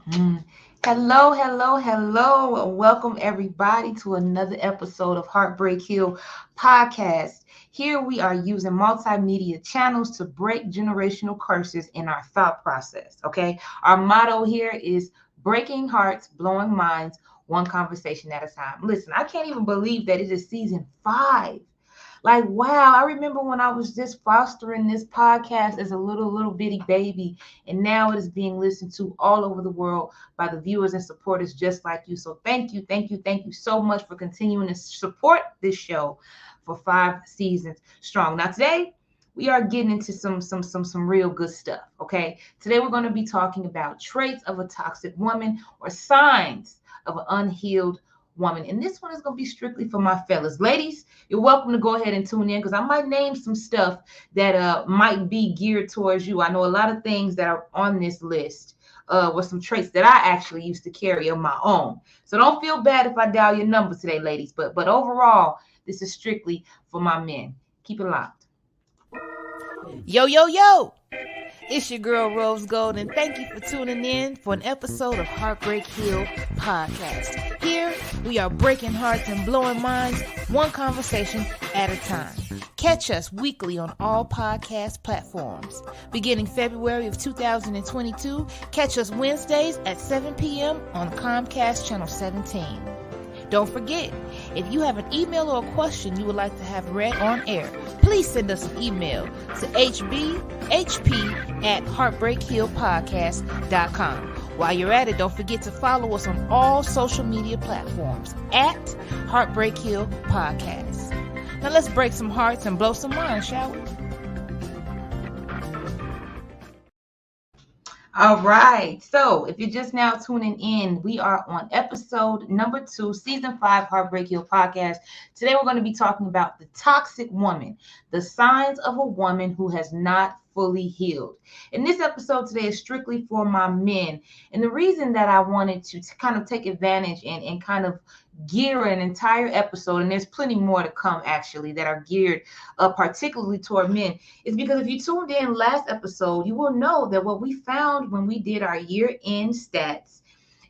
Mm. Hello, hello, hello. Welcome everybody to another episode of Heartbreak Hill podcast. Here we are using multimedia channels to break generational curses in our thought process. Okay. Our motto here is breaking hearts, blowing minds, one conversation at a time. Listen, I can't even believe that it is season 5. Like, wow, I remember when I was just fostering this podcast as a little bitty baby, and now it is being listened to all over the world by the viewers and supporters just like you. So thank you so much for continuing to support this show for 5 seasons strong. Now today we are getting into some real good stuff. Okay, today we're going to be talking about traits of a toxic woman or signs of an unhealed woman, and this one is going to be strictly for my fellas. Ladies, you're welcome to go ahead and tune in because I might name some stuff that might be geared towards you. I know a lot of things that are on this list were some traits that I actually used to carry of my own. So don't feel bad if I dial your number today, ladies. But overall, this is strictly for my men. Keep it locked. Yo, yo, yo! It's your girl Rose Gold, and thank you for tuning in for an episode of Heartbreak Hill Podcast. Here, we are breaking hearts and blowing minds, one conversation at a time. Catch us weekly on all podcast platforms. Beginning February of 2022, catch us Wednesdays at 7 p.m. on Comcast Channel 17. Don't forget, if you have an email or a question you would like to have read on air, please send us an email to hbhp@heartbreakhillpodcast.com. While you're at it, don't forget to follow us on all social media platforms at Heartbreak Hill Podcast. Now let's break some hearts and blow some minds, shall we? All right. So if you're just now tuning in, we are on episode number 2, season 5, Heartbreak Hill podcast. Today, we're going to be talking about the toxic woman, the signs of a woman who has not fully healed. And this episode today is strictly for my men. And the reason that I wanted to kind of take advantage and kind of gear an entire episode, and there's plenty more to come actually that are geared particularly toward men, is because if you tuned in last episode, you will know that what we found when we did our year-end stats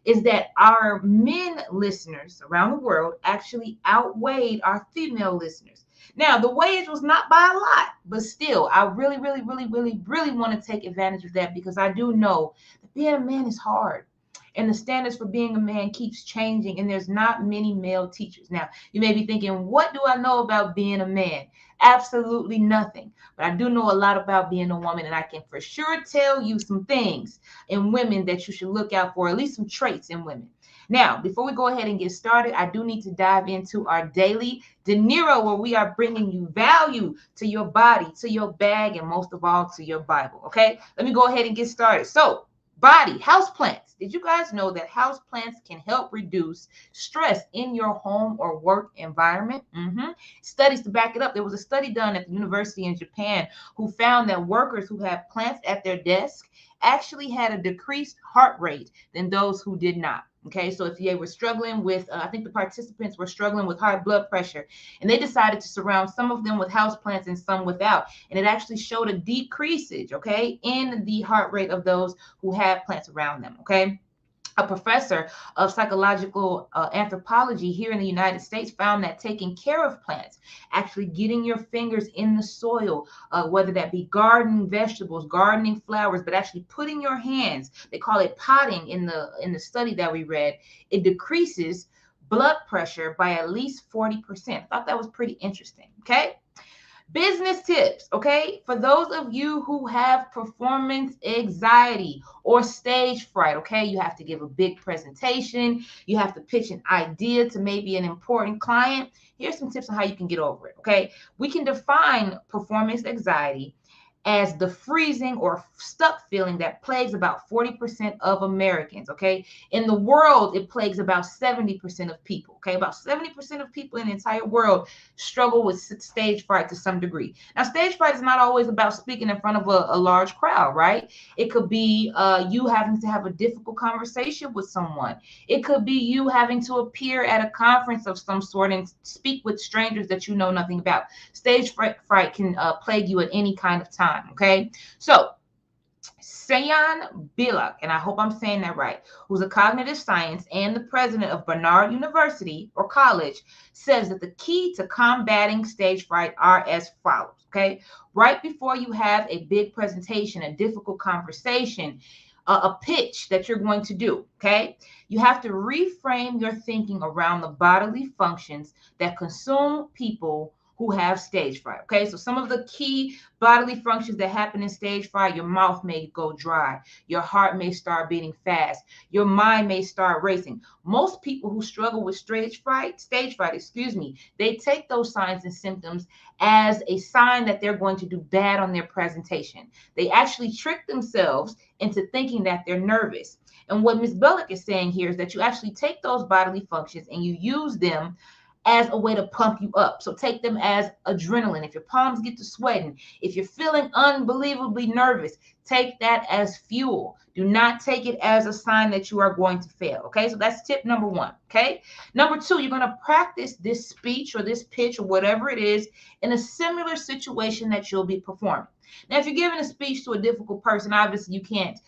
is that our men listeners around the world actually outweighed our female listeners. Now, the wage was not by a lot, but still, I really want to take advantage of that because I do know that being a man is hard. And the standards for being a man keeps changing, and there's not many male teachers. Now, you may be thinking, what do I know about being a man? Absolutely nothing. But I do know a lot about being a woman, and I can for sure tell you some things in women that you should look out for, at least some traits in women. Now, before we go ahead and get started, I do need to dive into our daily De Niro, where we are bringing you value to your body, to your bag, and most of all, to your Bible. Okay, let me go ahead and get started. So, body, houseplants. Did you guys know that houseplants can help reduce stress in your home or work environment? Studies to back it up. There was a study done at the university in Japan who found that workers who had plants at their desk actually had a decreased heart rate than those who did not. Okay, so if they were struggling with, I think the participants were struggling with high blood pressure, and they decided to surround some of them with houseplants and some without. And it actually showed a decreasage, okay, in the heart rate of those who had plants around them, okay? A professor of psychological anthropology here in the United States found that taking care of plants, actually getting your fingers in the soil, whether that be gardening vegetables, gardening flowers, but actually putting your hands, they call it potting in the study that we read, it decreases blood pressure by at least 40%. I thought that was pretty interesting, okay? Business tips, okay? For those of you who have performance anxiety or stage fright, okay? You have to give a big presentation. You have to pitch an idea to maybe an important client. Here's some tips on how you can get over it, okay? We can define performance anxiety as the freezing or stuck feeling that plagues about 40% of Americans, okay? In the world, it plagues about 70% of people, okay? About 70% of people in the entire world struggle with stage fright to some degree. Now, stage fright is not always about speaking in front of a large crowd, right? It could be you having to have a difficult conversation with someone. It could be you having to appear at a conference of some sort and speak with strangers that you know nothing about. Stage fright can plague you at any kind of time, okay? So Sayan Bilak, and I hope I'm saying that right, who's a cognitive science and the president of Barnard University or college, says that the key to combating stage fright are as follows. Okay, right before you have a big presentation, a difficult conversation, a pitch that you're going to do, okay, you have to reframe your thinking around the bodily functions that consume people who have stage fright. Okay, so some of the key bodily functions that happen in stage fright: your mouth may go dry, your heart may start beating fast, your mind may start racing. Most people who struggle with stage fright, they take those signs and symptoms as a sign that they're going to do bad on their presentation. They actually trick themselves into thinking that they're nervous. And what Ms. Bellick is saying here is that you actually take those bodily functions and you use them as a way to pump you up. So take them as adrenaline. If your palms get to sweating, if you're feeling unbelievably nervous, take that as fuel. Do not take it as a sign that you are going to fail. Okay, so that's tip number one. Okay, number two, you're going to practice this speech or this pitch or whatever it is in a similar situation that you'll be performing. Now, if you're giving a speech to a difficult person, obviously you can't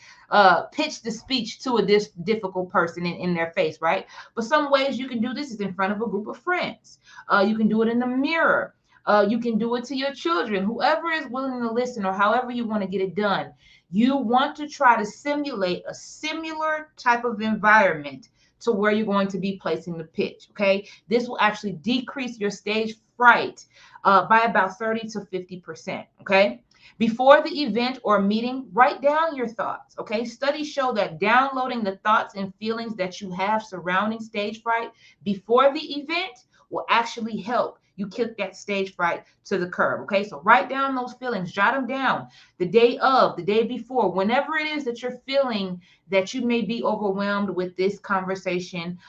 pitch the speech to a difficult person in their face, right? But some ways you can do this is in front of a group of friends. You can do it in the mirror. You can do it to your children, whoever is willing to listen, or however you want to get it done. You want to try to simulate a similar type of environment to where you're going to be placing the pitch, okay? This will actually decrease your stage fright by about 30 to 50%, okay? Before the event or meeting, write down your thoughts, okay? Studies show that downloading the thoughts and feelings that you have surrounding stage fright before the event will actually help you kick that stage fright to the curb, okay? So write down those feelings, jot them down the day of, the day before, whenever it is that you're feeling that you may be overwhelmed with this conversation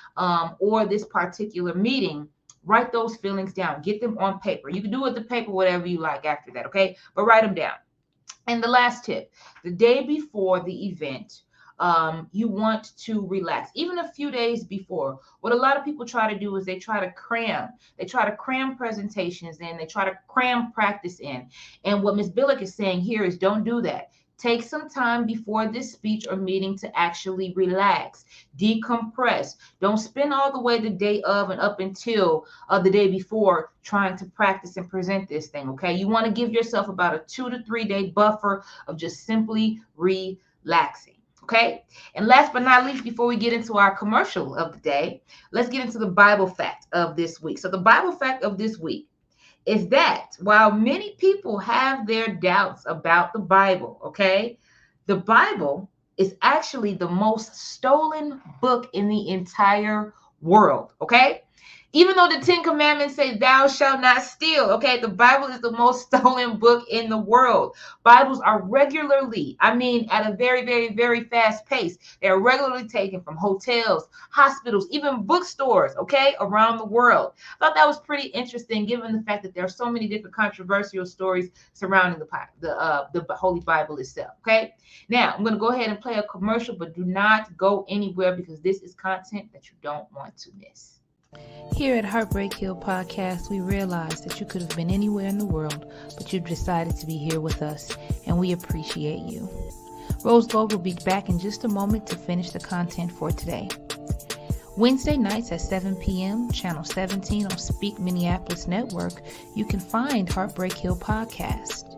or this particular meeting. Write those feelings down. Get them on paper. You can do with the paper whatever you like after that, okay? But write them down. And the last tip, the day before the event, you want to relax. Even a few days before. What a lot of people try to do is they try to cram. They try to cram presentations in. They try to cram practice in. And what Ms. Billick is saying here is don't do that. Take some time before this speech or meeting to actually relax, decompress. Don't spend all the way the day of and up until the day before trying to practice and present this thing, okay? You want to give yourself about a 2 to 3 day buffer of just simply relaxing, okay? And last but not least, before we get into our commercial of the day, let's get into the Bible fact of this week. So the Bible fact of this week is that while many people have their doubts about the Bible, okay, the Bible is actually the most stolen book in the entire world, okay? Even though the 10 Commandments say thou shalt not steal, okay, the Bible is the most stolen book in the world. Bibles are regularly, at a very, very, very fast pace. They are regularly taken from hotels, hospitals, even bookstores, okay, around the world. I thought that was pretty interesting given the fact that there are so many different controversial stories surrounding the Holy Bible itself, okay? Now, I'm going to go ahead and play a commercial, but do not go anywhere because this is content that you don't want to miss. Here at Heartbreak Hill Podcast, we realize that you could have been anywhere in the world, but you've decided to be here with us, and we appreciate you. Rose Gold will be back in just a moment to finish the content for today. Wednesday nights at 7 p.m., Channel 17 on Speak Minneapolis Network, you can find Heartbreak Hill Podcast.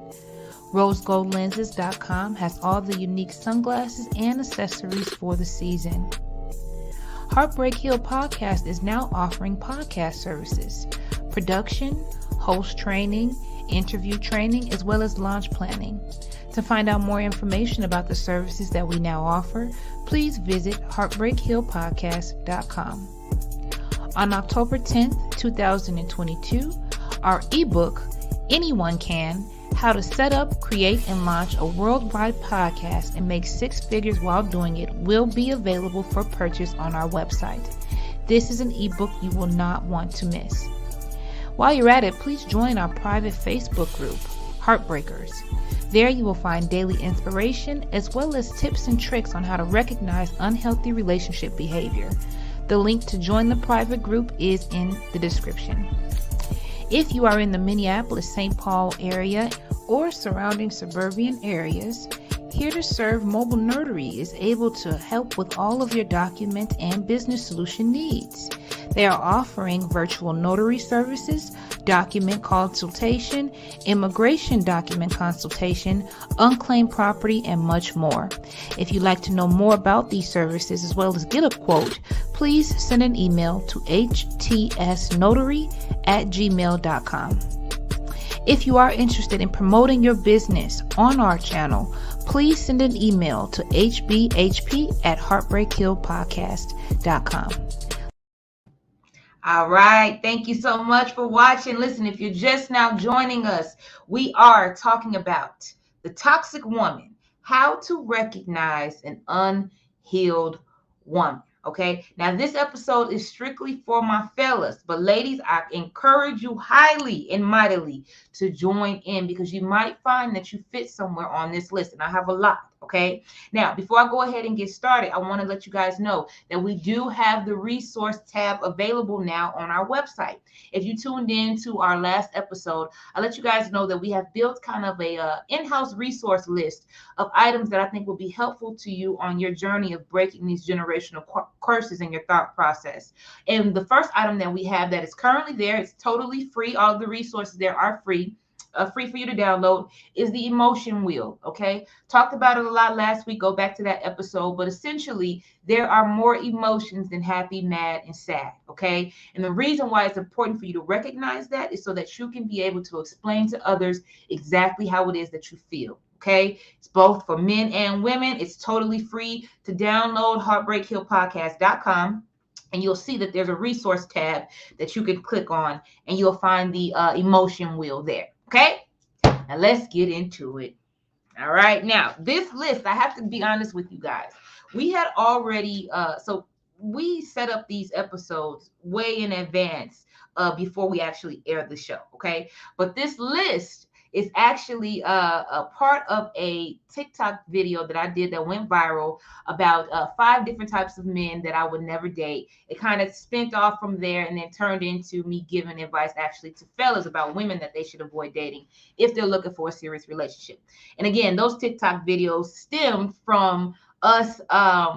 RoseGoldLenses.com has all the unique sunglasses and accessories for the season. Heartbreak Hill Podcast is now offering podcast services, production, host training, interview training, as well as launch planning. To find out more information about the services that we now offer, please visit heartbreakhillpodcast.com. On October 10th, 2022, our ebook, Anyone Can, How to Set Up, Create, and Launch a Worldwide Podcast and Make Six Figures While Doing It will be available for purchase on our website. This is an ebook you will not want to miss. While you're at it, please join our private Facebook group, Heartbreakers. There you will find daily inspiration as well as tips and tricks on how to recognize unhealthy relationship behavior. The link to join the private group is in the description. If you are in the Minneapolis-St. Paul area or surrounding suburban areas, Here to Serve Mobile Notary is able to help with all of your document and business solution needs. They are offering virtual notary services, document consultation, immigration document consultation, unclaimed property, and much more. If you'd like to know more about these services as well as get a quote, please send an email to htsnotary@gmail.com. If you are interested in promoting your business on our channel, please send an email to hbhp@heartbreakhillpodcast.com. All right. Thank you so much for watching. Listen, if you're just now joining us, we are talking about the toxic woman, how to recognize an unhealed woman. Okay. Now, this episode is strictly for my fellas, but ladies, I encourage you highly and mightily to join in because you might find that you fit somewhere on this list. And I have a lot. Okay. Now, before I go ahead and get started, I want to let you guys know that we do have the resource tab available now on our website. If you tuned in to our last episode, I let you guys know that we have built kind of a in-house resource list of items that I think will be helpful to you on your journey of breaking these generational curses in your thought process. And the first item that we have that is currently there, it's totally free. All of the resources there are free. Free for you to download is the emotion wheel. Okay, talked about it a lot last week. Go back to that episode, but essentially there are more emotions than happy, mad, and sad. Okay, and the reason why it's important for you to recognize that is so that you can be able to explain to others exactly how it is that you feel. Okay, it's both for men and women. It's totally free to download. heartbreakhillpodcast.com. And you'll see that there's a resource tab that you can click on, and you'll find the emotion wheel there. Okay, now let's get into it. All right, now this list, I have to be honest with you guys. We had already, so we set up these episodes way in advance before we actually aired the show. Okay, but this list is actually a part of a TikTok video that I did that went viral about 5 different types of men that I would never date. It kind of spent off from there and then turned into me giving advice actually to fellas about women that they should avoid dating if they're looking for a serious relationship. And again, those TikTok videos stemmed from us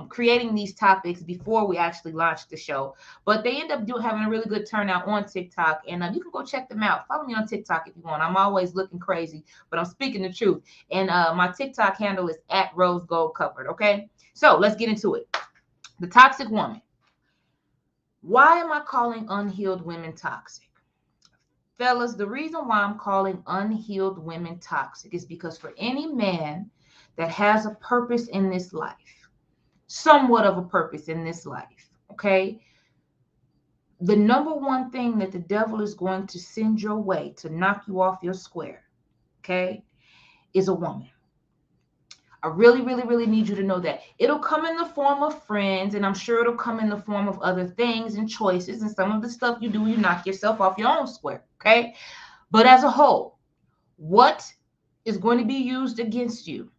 creating these topics before we actually launched the show, but they end up having a really good turnout on TikTok, and you can go check them out. Follow me on TikTok if you want. I'm always looking crazy, but I'm speaking the truth. And my TikTok handle is @rosegoldcovered. Okay, so let's get into it. The toxic woman. Why am I calling unhealed women toxic? Fellas, the reason why I'm calling unhealed women toxic is because for any man that has a purpose in this life, somewhat of a purpose in this life, okay, the number one thing that the devil is going to send your way to knock you off your square, okay, is a woman. I really, really, really need you to know that. It'll come in the form of friends, and I'm sure it'll come in the form of other things and choices, and some of the stuff you do, you knock yourself off your own square, okay? But as a whole, what is going to be used against you,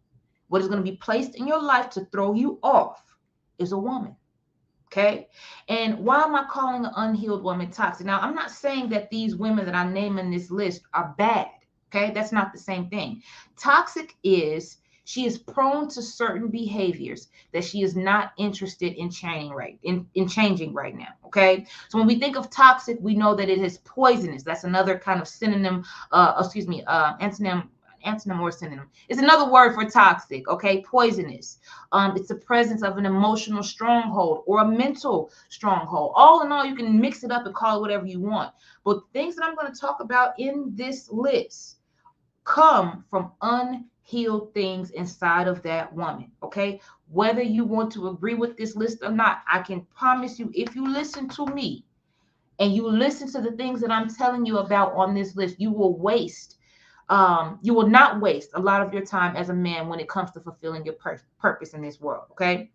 what is going to be placed in your life to throw you off, is a woman. Okay. And why am I calling an unhealed woman toxic? Now, I'm not saying that these women that I name in this list are bad. Okay. That's not the same thing. Toxic is she is prone to certain behaviors that she is not interested in changing right now. Okay. So when we think of toxic, we know that it is poisonous. That's another kind of synonym, antonym or synonym. It's another word for toxic, okay? Poisonous. It's the presence of an emotional stronghold or a mental stronghold. All in all, you can mix it up and call it whatever you want. But things that I'm going to talk about in this list come from unhealed things inside of that woman, okay? Whether you want to agree with this list or not, I can promise you, if you listen to me and you listen to the things that I'm telling you about on this list, you will not waste a lot of your time as a man when it comes to fulfilling your purpose in this world. Okay.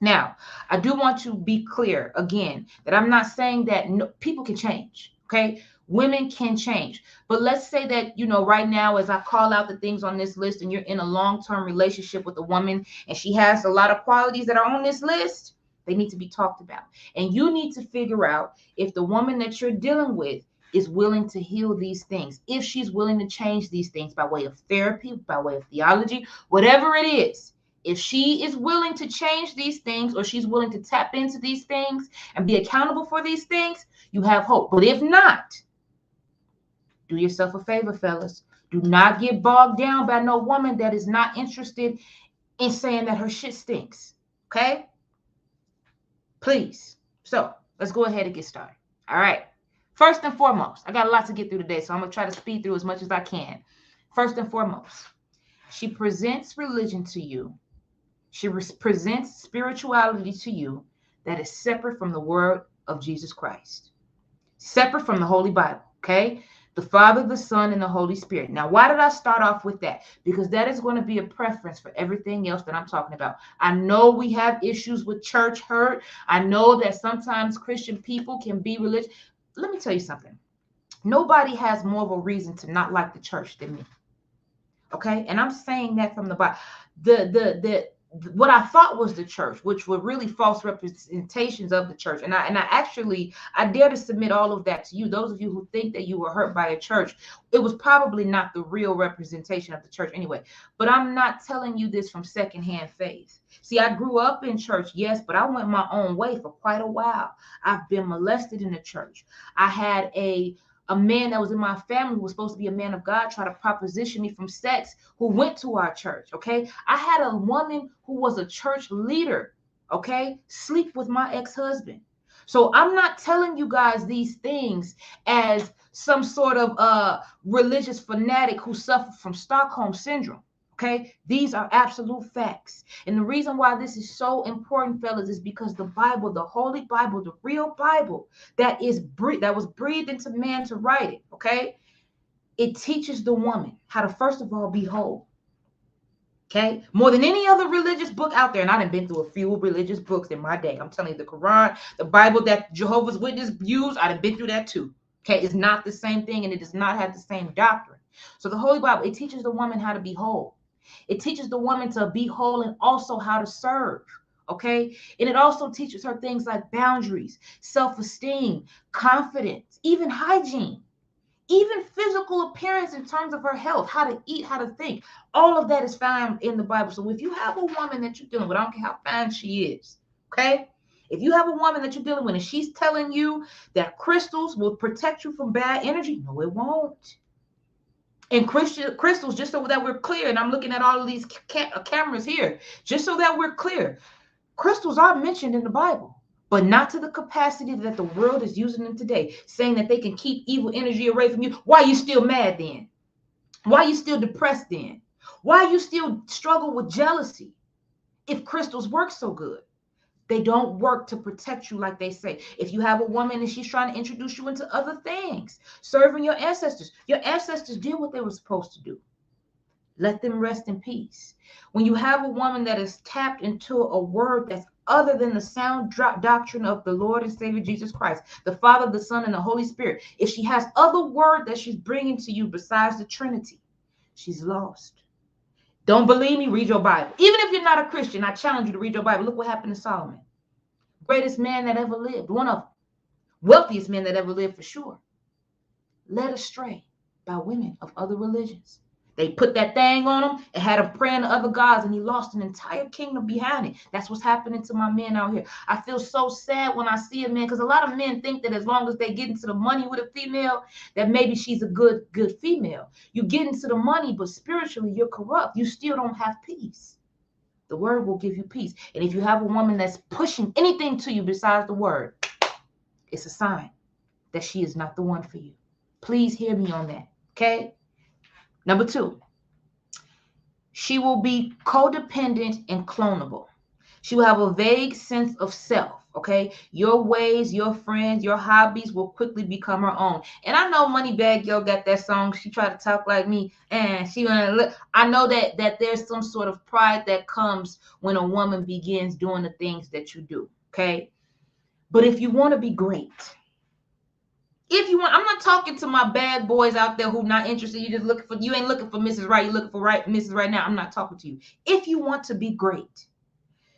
Now, I do want to be clear again that I'm not saying that people can change. Okay. Women can change. But let's say that, right now, as I call out the things on this list and you're in a long-term relationship with a woman and she has a lot of qualities that are on this list, they need to be talked about. And you need to figure out if the woman that you're dealing with is willing to heal these things, if she's willing to change these things by way of therapy, by way of theology, whatever it is, if she is willing to change these things, or she's willing to tap into these things and be accountable for these things, you have hope. But if not, do yourself a favor, fellas. Do not get bogged down by no woman that is not interested in saying that her shit stinks. Okay? Please. So let's go ahead and get started. All right. First and foremost, I got a lot to get through today, so I'm going to try to speed through as much as I can. First and foremost, she presents religion to you. She presents spirituality to you that is separate from the word of Jesus Christ, separate from the Holy Bible. Okay? The Father, the Son, and the Holy Spirit. Now, why did I start off with that? Because that is going to be a preference for everything else that I'm talking about. I know we have issues with church hurt. I know that sometimes Christian people can be religious. Let me tell you something. Nobody has more of a reason to not like the church than me. Okay? And I'm saying that from the Bible. What I thought was the church, which were really false representations of the church. And I dare to submit all of that to you. Those of you who think that you were hurt by a church, it was probably not the real representation of the church anyway. But I'm not telling you this from secondhand faith. See, I grew up in church, yes, but I went my own way for quite a while. I've been molested in the church. I had a man that was in my family who was supposed to be a man of God try to proposition me from sex, who went to our church. Okay. I had a woman who was a church leader, okay, sleep with my ex-husband. So I'm not telling you guys these things as some sort of religious fanatic who suffered from Stockholm syndrome. Okay, these are absolute facts. And the reason why this is so important, fellas, is because the Bible, the Holy Bible, the real Bible that was breathed into man to write it, okay, it teaches the woman how to, first of all, be whole. Okay, more than any other religious book out there, and I done been through a few religious books in my day. I'm telling you, the Quran, the Bible that Jehovah's Witnesses use, I done been through that too. Okay, it's not the same thing, and it does not have the same doctrine. So the Holy Bible, it teaches the woman how to be whole. It teaches the woman to be whole and also how to serve. Okay. And it also teaches her things like boundaries, self-esteem, confidence, even hygiene, even physical appearance in terms of her health, how to eat, how to think. All of that is found in the Bible. So if you have a woman that you're dealing with, I don't care how fine she is. Okay. If you have a woman that you're dealing with and she's telling you that crystals will protect you from bad energy, no, it won't. And crystals, just so that we're clear, and I'm looking at all of these cameras here, just so that we're clear, crystals are mentioned in the Bible, but not to the capacity that the world is using them today, saying that they can keep evil energy away from you. Why are you still mad then? Why are you still depressed then? Why you still struggle with jealousy if crystals work so good? They don't work to protect you like they say. If you have a woman and she's trying to introduce you into other things, serving your ancestors did what they were supposed to do. Let them rest in peace. When you have a woman that is tapped into a word that's other than the sound doctrine of the Lord and Savior Jesus Christ, the Father, the Son, and the Holy Spirit, if she has other word that she's bringing to you besides the Trinity, she's lost. Don't believe me? Read your Bible. Even if you're not a Christian, I challenge you to read your Bible. Look what happened to Solomon. Greatest man that ever lived. One of them. Wealthiest men that ever lived for sure. Led astray by women of other religions. They put that thing on him and had him praying to other gods, and he lost an entire kingdom behind it. That's what's happening to my men out here. I feel so sad when I see a man, because a lot of men think that as long as they get into the money with a female, that maybe she's a good female. You get into the money, but spiritually you're corrupt. You still don't have peace. The word will give you peace. And if you have a woman that's pushing anything to you besides the word, it's a sign that she is not the one for you. Please hear me on that. Okay? Number 2, she will be codependent and clonable. She will have a vague sense of self. Okay, your ways, your friends, your hobbies will quickly become her own. And I know Moneybagg Yo got that song. She tried to talk like me, and she gonna look. I know that there's some sort of pride that comes when a woman begins doing the things that you do. Okay, but if you want to be great, I'm not talking to my bad boys out there who not interested. You ain't looking for Mrs. Right. You're looking for Mrs. Right now. I'm not talking to you. If you want to be great,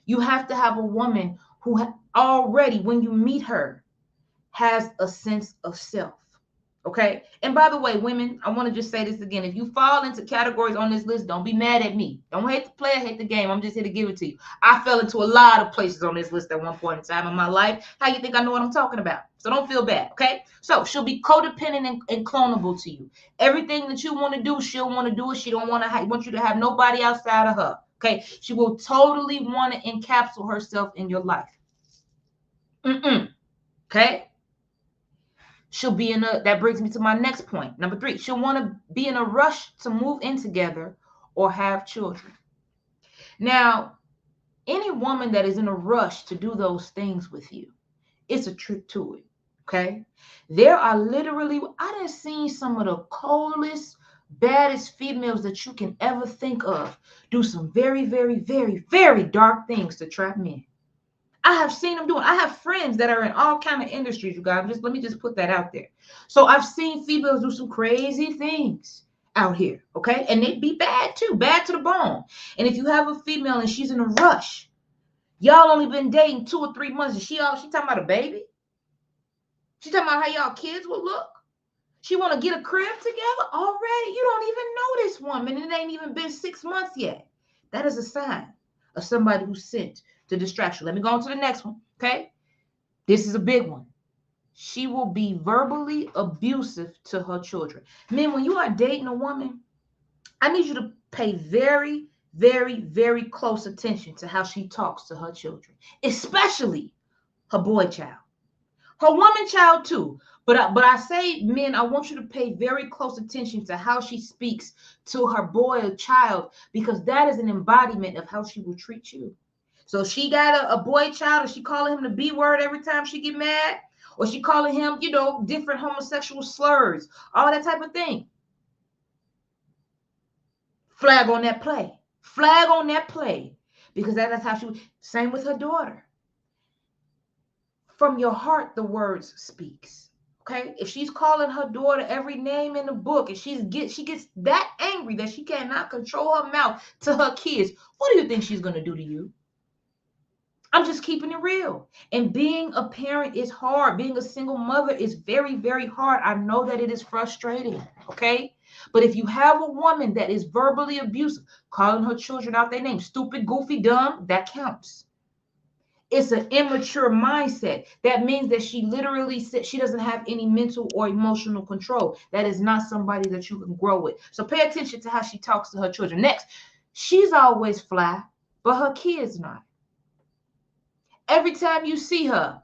you have to have a woman who already, when you meet her, has a sense of self. Okay. And by the way, women, I want to just say this again. If you fall into categories on this list, don't be mad at me. Don't hate the player, hate the game. I'm just here to give it to you. I fell into a lot of places on this list at one point in time in my life. How you think I know what I'm talking about? So don't feel bad. Okay. So she'll be codependent and clonable to you. Everything that you want to do, she'll want to do it. She don't want you to have nobody outside of her. Okay. She will totally want to encapsulate herself in your life. Okay. She'll be that brings me to my next point. Number 3, she'll want to be in a rush to move in together or have children. Now, any woman that is in a rush to do those things with you, it's a trick to it. Okay. There are literally, I done seen some of the coldest, baddest females that you can ever think of do some very, very, very, very dark things to trap men. I have seen them do it. I have friends that are in all kind of industries, you guys. Let me just put that out there. So I've seen females do some crazy things out here, okay? And they be bad too, bad to the bone. And if you have a female and she's in a rush, y'all only been dating 2 or 3 months, and she talking about a baby? She talking about how y'all kids will look? She want to get a crib together already? You don't even know this woman, and it ain't even been 6 months yet. That is a sign of somebody who's sent to distract you. Let me go on to the next one, okay? This is a big one. She will be verbally abusive to her children. Men, when you are dating a woman, I need you to pay very, very, very close attention to how she talks to her children, especially her boy child. Her woman child too. But I say, men, I want you to pay very close attention to how she speaks to her boy or child, because that is an embodiment of how she will treat you. So she got a boy child, or she calling him the B word every time she get mad, or she calling him, different homosexual slurs, all that type of thing. Flag on that play. Flag on that play. Because that is how same with her daughter. From your heart, the words speaks. Okay? If she's calling her daughter every name in the book, and she gets that angry that she cannot control her mouth to her kids, what do you think she's going to do to you? I'm just keeping it real. And being a parent is hard. Being a single mother is very, very hard. I know that it is frustrating, okay? But if you have a woman that is verbally abusive, calling her children out their name, stupid, goofy, dumb, that counts. It's an immature mindset. That means that she literally said she doesn't have any mental or emotional control. That is not somebody that you can grow with. So pay attention to how she talks to her children. Next, she's always fly, but her kids not. Every time you see her,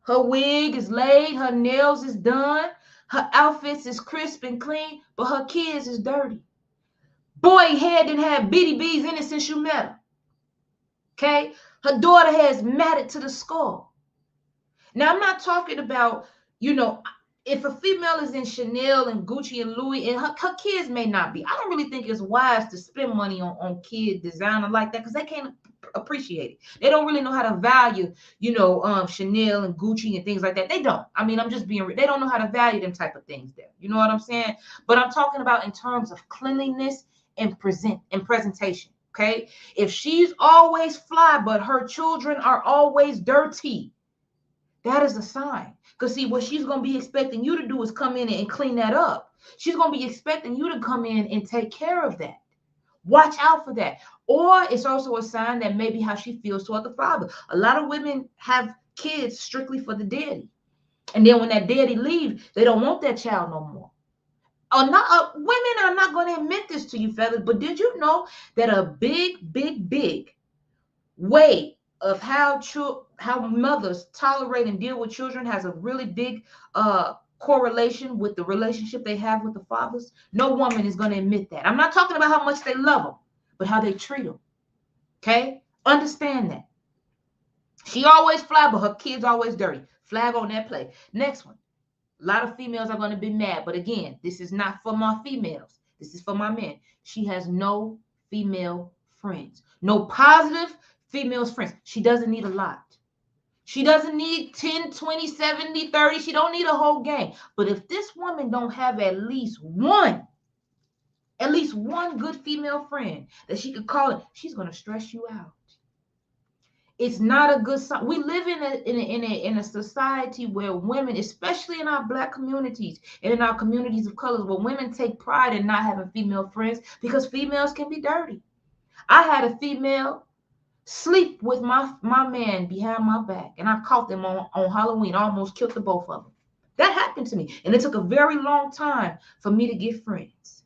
her wig is laid, her nails is done, her outfits is crisp and clean, but her kids is dirty. Boy head didn't have bitty bees in it since you met her. Okay? Her daughter has matted to the skull. Now, I'm not talking about, if a female is in Chanel and Gucci and Louis, and her kids may not be. I don't really think it's wise to spend money on kid designer like that, because they can't appreciate it. They don't really know how to value, Chanel and Gucci and things like that. They don't. I mean, I'm just being, they don't know how to value them type of things there. You know what I'm saying? But I'm talking about in terms of cleanliness and presentation. Okay? If she's always fly, but her children are always dirty, that is a sign. Because see, what she's going to be expecting you to do is come in and clean that up. She's going to be expecting you to come in and take care of that. Watch out for that. Or it's also a sign that maybe how she feels toward the father. A lot of women have kids strictly for the daddy. And then when that daddy leaves, they don't want that child no more. Women are not going to admit this to you, fellas, but did you know that a big, big, big way of how mothers tolerate and deal with children has a really big correlation with the relationship they have with the fathers? No woman is going to admit that. I'm not talking about how much they love them, but how they treat them. Okay? Understand that. She always fly, but her kids always dirty. Flag on that play. Next one. A lot of females are going to be mad, but again, this is not for my females. This is for my men. She has no female friends. No positive female friends. She doesn't need a lot. She doesn't need 10, 20, 70, 30. She don't need a whole gang. But if this woman don't have at least one good female friend that she could call it, she's going to stress you out. It's not a good sign. We live in a society where women, especially in our Black communities and in our communities of colors, where women take pride in not having female friends because females can be dirty. I had a female sleep with my man behind my back, and I caught them on Halloween. I almost killed the both of them. That happened to me, and it took a very long time for me to get friends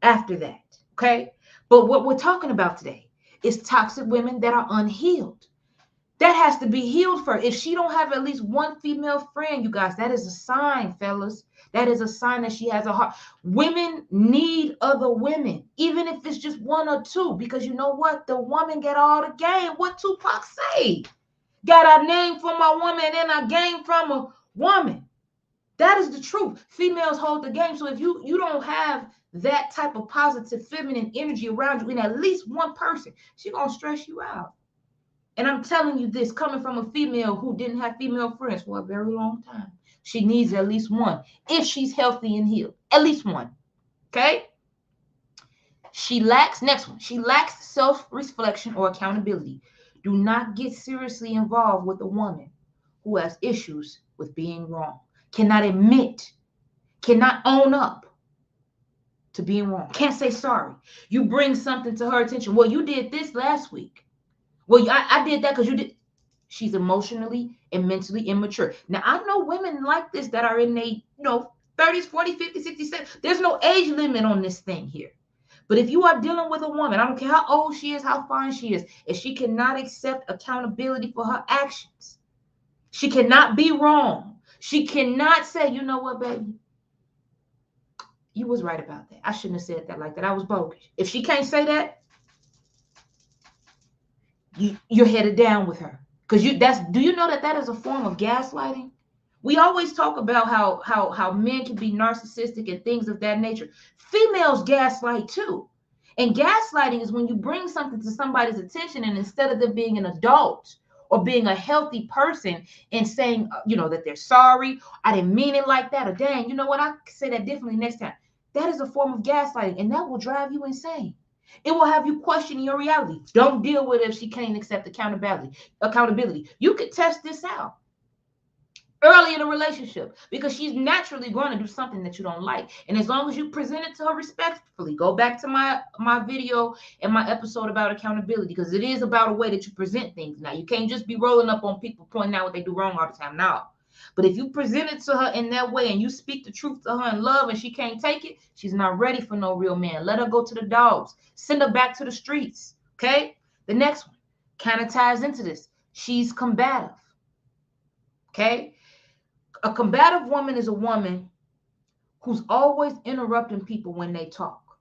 after that. Okay, but what we're talking about today is toxic women that are unhealed. That has to be healed first. If she don't have at least one female friend, you guys, that is a sign, fellas. That is a sign that she has a heart. Women need other women, even if it's just one or two, because you know what? The woman get all the game. What Tupac say? Got our name from a woman and our game from a woman. That is the truth. Females hold the game. So if you don't have that type of positive feminine energy around you in at least one person, she gonna stress you out. And I'm telling you this, coming from a female who didn't have female friends for a very long time. She needs at least one if she's healthy and healed. At least one. Okay? Next one, she lacks self-reflection or accountability. Do not get seriously involved with a woman who has issues with being wrong, cannot admit, cannot own up to being wrong, can't say sorry. You bring something to her attention. Well, you did this last week. Well, I did that because you did. She's emotionally and mentally immature. Now, I know women like this that are in their, 30s, 40s, 50s, 60s, 70s. There's no age limit on this thing here. But if you are dealing with a woman, I don't care how old she is, how fine she is, if she cannot accept accountability for her actions, she cannot be wrong. She cannot say, you know what, baby? You was right about that. I shouldn't have said that like that. I was bogus. If she can't say that, you're headed down with her. Because do you know that is a form of gaslighting? We always talk about how men can be narcissistic and things of that nature. Females gaslight too. And gaslighting is when you bring something to somebody's attention, and instead of them being an adult or being a healthy person and saying, that they're sorry, I didn't mean it like that, or dang, you know what, I can say that differently next time. That is a form of gaslighting, and that will drive you insane. It will have you question your reality. Don't deal with it if she can't accept accountability. You could test this out early in a relationship because she's naturally going to do something that you don't like. And as long as you present it to her respectfully, go back to my video and my episode about accountability, because it is about a way that you present things. Now, you can't just be rolling up on people pointing out what they do wrong all the time. No. But if you present it to her in that way and you speak the truth to her in love and she can't take it, she's not ready for no real man. Let her go to the dogs. Send her back to the streets. Okay? The next one kind of ties into this. She's combative. Okay? A combative woman is a woman who's always interrupting people when they talk.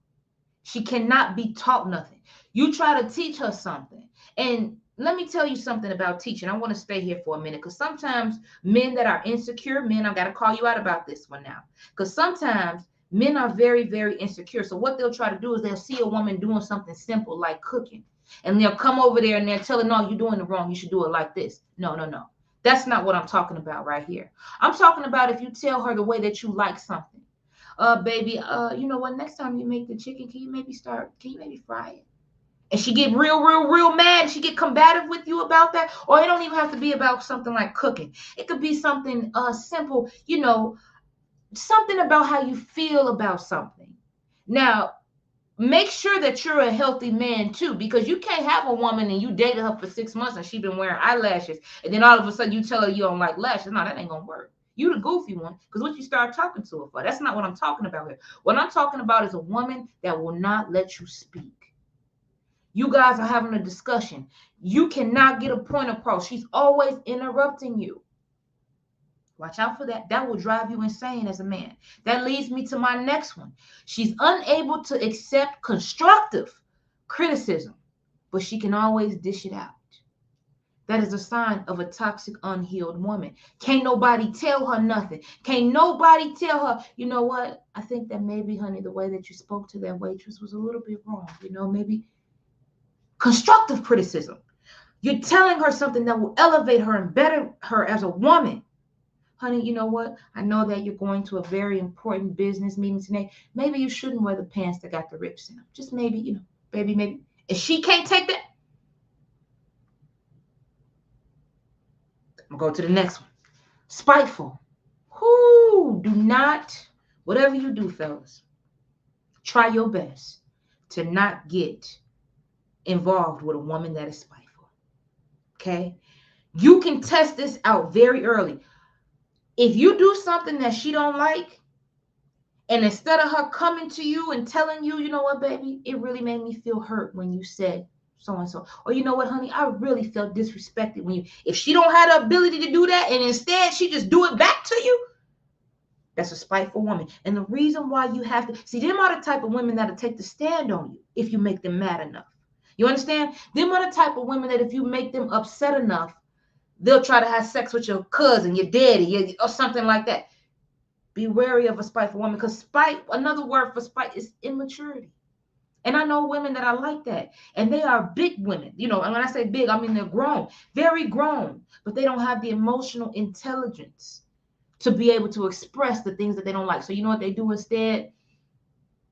She cannot be taught nothing. You try to teach her something, and let me tell you something about teaching. I want to stay here for a minute because sometimes men that are insecure, men, I've got to call you out about this one now. Because sometimes men are very, very insecure. So what they'll try to do is they'll see a woman doing something simple like cooking. And they'll come over there and they'll tell her, no, you're doing it wrong. You should do it like this. No. That's not what I'm talking about right here. I'm talking about if you tell her the way that you like something. Baby, you know what? Next time you make the chicken, can you maybe fry it? And she get real mad. She get combative with you about that. Or it don't even have to be about something like cooking. It could be something simple, something about how you feel about something. Now, make sure that you're a healthy man too, because you can't have a woman and you dated her for 6 months and she's been wearing eyelashes. And then all of a sudden you tell her you don't like lashes. No, that ain't going to work. You the goofy one, because what you start talking to her for. That's not what I'm talking about here. What I'm talking about is a woman that will not let you speak. You guys are having a discussion. You cannot get a point across. She's always interrupting you. Watch out for that. That will drive you insane as a man. That leads me to my next one. She's unable to accept constructive criticism, but she can always dish it out. That is a sign of a toxic, unhealed woman. Can't nobody tell her nothing. Can't nobody tell her, you know what? I think that maybe, honey, the way that you spoke to that waitress was a little bit wrong. Maybe constructive criticism. You're telling her something that will elevate her and better her as a woman. Honey, you know what? I know that you're going to a very important business meeting today. Maybe you shouldn't wear the pants that got the rips in them. Just maybe, baby, maybe. If she can't take that, I'm going to go to the next one. Spiteful. Who do not, whatever you do, fellas, try your best to not get involved with a woman that is spiteful. Okay? You can test this out very early. If you do something that she don't like, and instead of her coming to you and telling you, you know what, baby, it really made me feel hurt when you said so and so, or you know what, honey, I really felt disrespected when you. If she don't have the ability to do that, and instead she just do it back to you, that's a spiteful woman. And the reason why you have to see them are the type of women that'll take the stand on you if you make them mad enough. You understand? Them are the type of women that if you make them upset enough, they'll try to have sex with your cousin, your daddy, or something like that. Be wary of a spiteful woman, because spite, another word for spite, is immaturity. And I know women that are like that, and they are big women. You know, and when I say big, I mean they're grown, very grown, but they don't have the emotional intelligence to be able to express the things that they don't like. So you know what they do instead?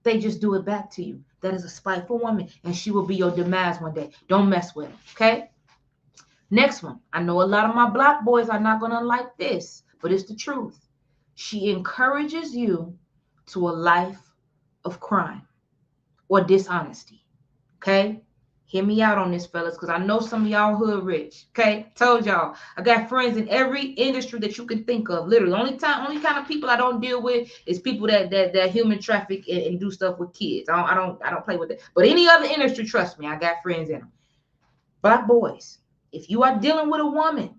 They just do it back to you. That is a spiteful woman, and she will be your demise one day. Don't mess with her, okay? Next one. I know a lot of my black boys are not going to like this, but it's the truth. She encourages you to a life of crime or dishonesty, okay? Hear me out on this, fellas, because I know some of y'all hood rich, okay? Told y'all. I got friends in every industry that you can think of, literally. Only kind of people I don't deal with is people that human traffic and do stuff with kids. I don't play with it. But any other industry, trust me, I got friends in them. Black boys, if you are dealing with a woman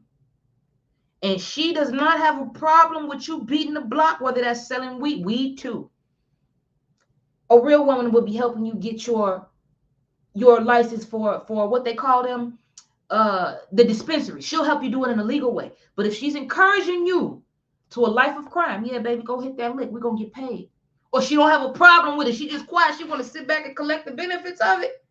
and she does not have a problem with you beating the block, whether that's selling weed too, a real woman will be helping you get your license for what they call them, the dispensary. She'll help you do it in a legal way. But if she's encouraging you to a life of crime, yeah, baby, go hit that lick. We're going to get paid. Or she don't have a problem with it. She just quiet. She want to sit back and collect the benefits of it.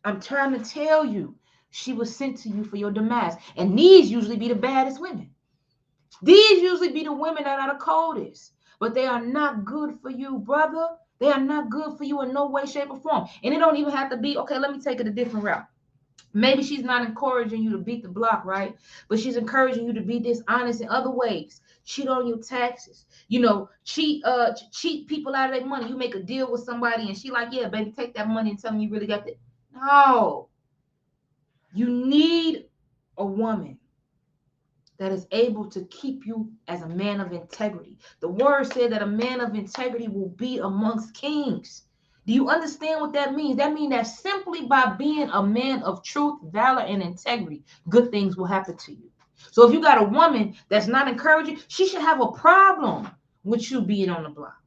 I'm trying to tell you, she was sent to you for your demise. And these usually be the baddest women. These usually be the women that are the coldest. But they are not good for you, brother. They are not good for you in no way, shape, or form. And it don't even have to be, okay, let me take it a different route. Maybe she's not encouraging you to beat the block, right? But she's encouraging you to be dishonest in other ways. Cheat on your taxes. You know, cheat people out of their money. You make a deal with somebody and she like, yeah, baby, take that money and tell me you really got that. No. You need a woman that is able to keep you as a man of integrity. The word said that a man of integrity will be amongst kings. Do you understand what that means? That means that simply by being a man of truth, valor, and integrity, good things will happen to you. So if you got a woman that's not encouraging, she should have a problem with you being on the block.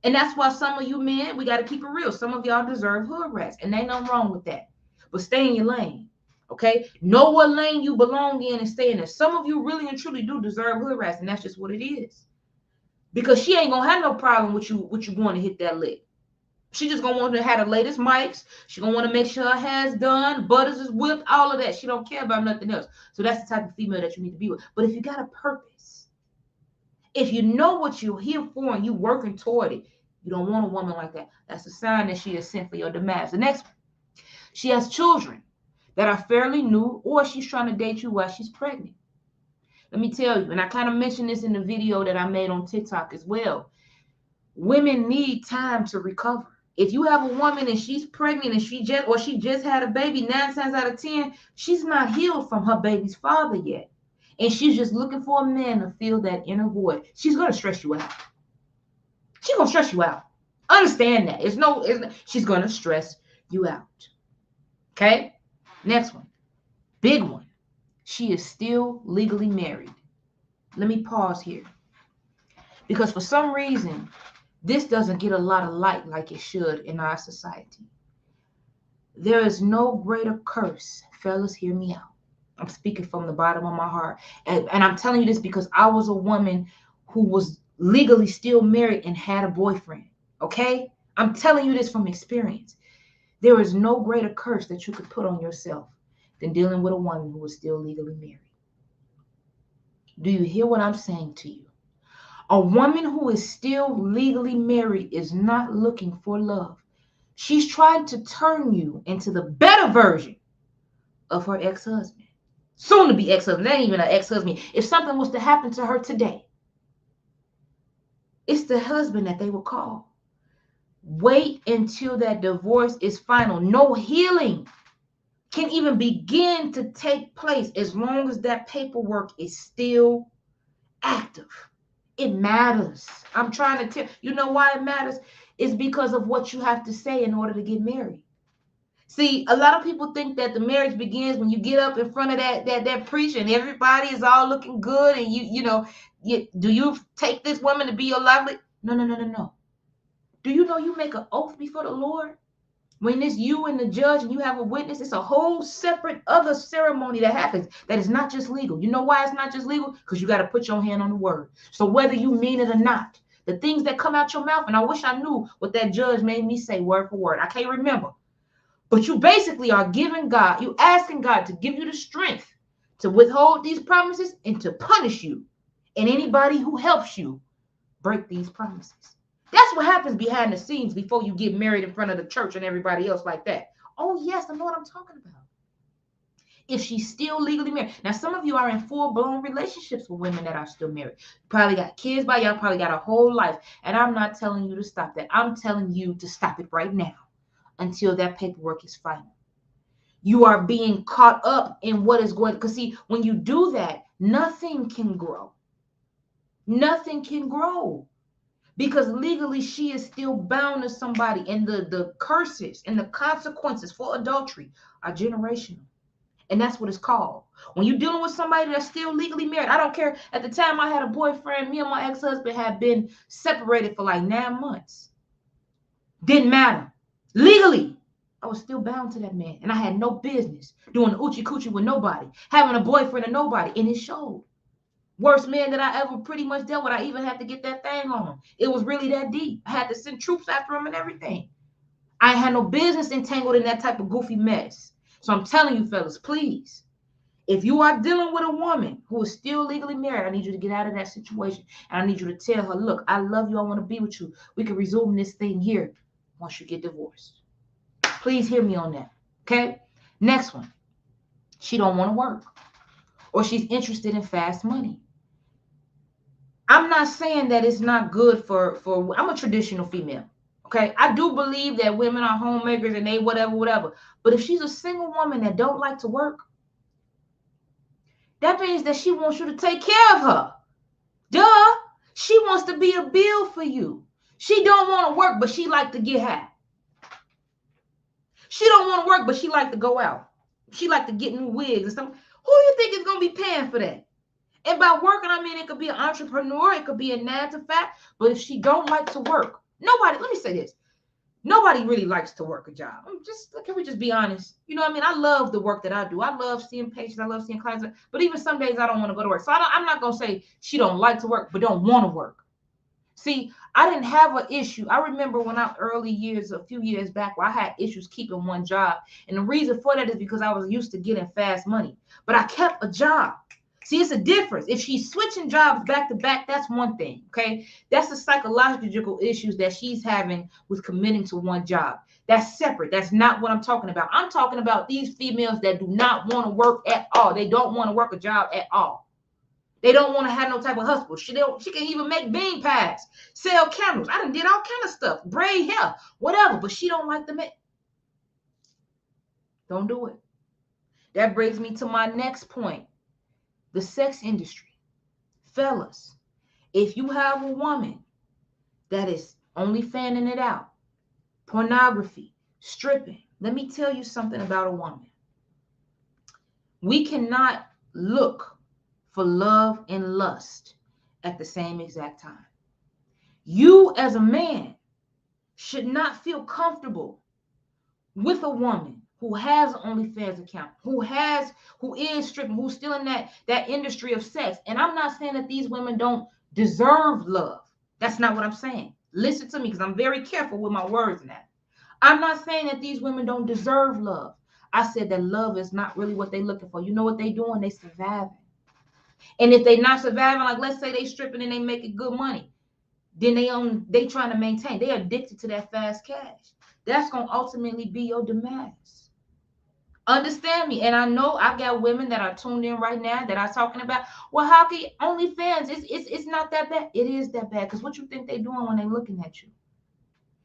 And that's why some of you men, we got to keep it real. Some of y'all deserve hood rats, and ain't nothing wrong with that. But stay in your lane. Okay, know what lane you belong in and stay in there. Some of you really and truly do deserve hood rats, and that's just what it is. Because she ain't gonna have no problem with you going to hit that lick. She just gonna want to have the latest mics. She gonna want to make sure her hair's done, butters is whipped, all of that. She don't care about nothing else. So that's the type of female that you need to be with. But if you got a purpose, if you know what you're here for and you working toward it, you don't want a woman like that. That's a sign that she is sent for your demise. The next one, she has children that are fairly new, or she's trying to date you while she's pregnant. Let me tell you, and I kind of mentioned this in the video that I made on TikTok as well. Women need time to recover. If you have a woman and she's pregnant and she just had a baby, 9 times out of 10, she's not healed from her baby's father yet. And she's just looking for a man to fill that inner void. She's going to stress you out. She's going to stress you out. Understand that. She's going to stress you out. Okay? Next one, big one. She is still legally married. Let me pause here. Because for some reason, this doesn't get a lot of light like it should in our society. There is no greater curse. Fellas, hear me out. I'm speaking from the bottom of my heart. And I'm telling you this because I was a woman who was legally still married and had a boyfriend. Okay? I'm telling you this from experience. There is no greater curse that you could put on yourself than dealing with a woman who is still legally married. Do you hear what I'm saying to you? A woman who is still legally married is not looking for love. She's trying to turn you into the better version of her ex-husband. soon to be ex-husband, that ain't even an ex-husband. If something was to happen to her today, it's the husband that they will call. Wait until that divorce is final. No healing can even begin to take place as long as that paperwork is still active. It matters. I'm trying to tell you know why it matters? It's because of what you have to say in order to get married. See, a lot of people think that the marriage begins when you get up in front of that preacher and everybody is all looking good and do you take this woman to be your lovely? No, no, no, no, no. Do you know you make an oath before the Lord? When it's you and the judge and you have a witness, it's a whole separate other ceremony that happens that is not just legal. You know why it's not just legal? Because you got to put your hand on the word. So whether you mean it or not, the things that come out your mouth, and I wish I knew what that judge made me say word for word. I can't remember. But you basically are giving God, you asking God to give you the strength to withhold these promises and to punish you and anybody who helps you break these promises. That's what happens behind the scenes before you get married in front of the church and everybody else like that. Oh, yes, I know what I'm talking about. If she's still legally married. Now, some of you are in full-blown relationships with women that are still married. You probably got kids by y'all, probably got a whole life. And I'm not telling you to stop that. I'm telling you to stop it right now until that paperwork is final. You are being caught up in what is going, because see, when you do that, nothing can grow. Nothing can grow. Because legally she is still bound to somebody, and the curses and the consequences for adultery are generational. And that's what it's called. When you're dealing with somebody that's still legally married, I don't care. At the time I had a boyfriend, me and my ex-husband had been separated for like 9 months. Didn't matter. Legally, I was still bound to that man. And I had no business doing the oochie coochie with nobody, having a boyfriend or nobody. And it showed. Worst man that I ever pretty much dealt with. I even had to get that thing on him. It was really that deep. I had to send troops after him and everything. I had no business entangled in that type of goofy mess. So I'm telling you, fellas, please, if you are dealing with a woman who is still legally married, I need you to get out of that situation. And I need you to tell her, look, I love you. I want to be with you. We can resume this thing here once you get divorced. Please hear me on that. Okay? Next one. She don't want to work, or she's interested in fast money. I'm not saying that it's not good for I'm a traditional female. Okay. I do believe that women are homemakers and they whatever. But if she's a single woman that don't like to work, that means that she wants you to take care of her. Duh. She wants to be a bill for you. She don't want to work, but she like to get high. She don't want to work, but she like to go out. She like to get new wigs and stuff. Who do you think is going to be paying for that? And by working, I mean, it could be an entrepreneur, it could be a 9-to-5, but if she don't like to work, let me say this. Nobody really likes to work a job. Can we just be honest? You know what I mean? I love the work that I do. I love seeing patients. I love seeing clients. But even some days I don't want to go to work. So I'm not going to say she don't like to work, but don't want to work. See, I didn't have an issue. I remember when a few years back, where I had issues keeping one job. And the reason for that is because I was used to getting fast money. But I kept a job. See, it's a difference. If she's switching jobs back to back, that's one thing, okay? That's the psychological issues that she's having with committing to one job. That's separate. That's not what I'm talking about. I'm talking about these females that do not want to work at all. They don't want to work a job at all. They don't want to have no type of hustle. She can even make bean pies, sell candles. I done did all kind of stuff, braid hair, whatever, but she don't like to make. Don't do it. That brings me to my next point. The sex industry. Fellas, if you have a woman that is only fanning it out, pornography, stripping, let me tell you something about a woman. We cannot look for love and lust at the same exact time. You as a man should not feel comfortable with a woman who has an OnlyFans account, who is stripping, who's still in that industry of sex. And I'm not saying that these women don't deserve love. That's not what I'm saying. Listen to me, because I'm very careful with my words now. I'm not saying that these women don't deserve love. I said that love is not really what they're looking for. You know what they're doing? They surviving. And if they're not surviving, like let's say they stripping and they making good money, then they trying to maintain. They're addicted to that fast cash. That's going to ultimately be your demise. Understand me. And I know I got women that are tuned in right now that are talking about, well, how can OnlyFans? It's not that bad. It is that bad. Because what you think they doing when they looking at you?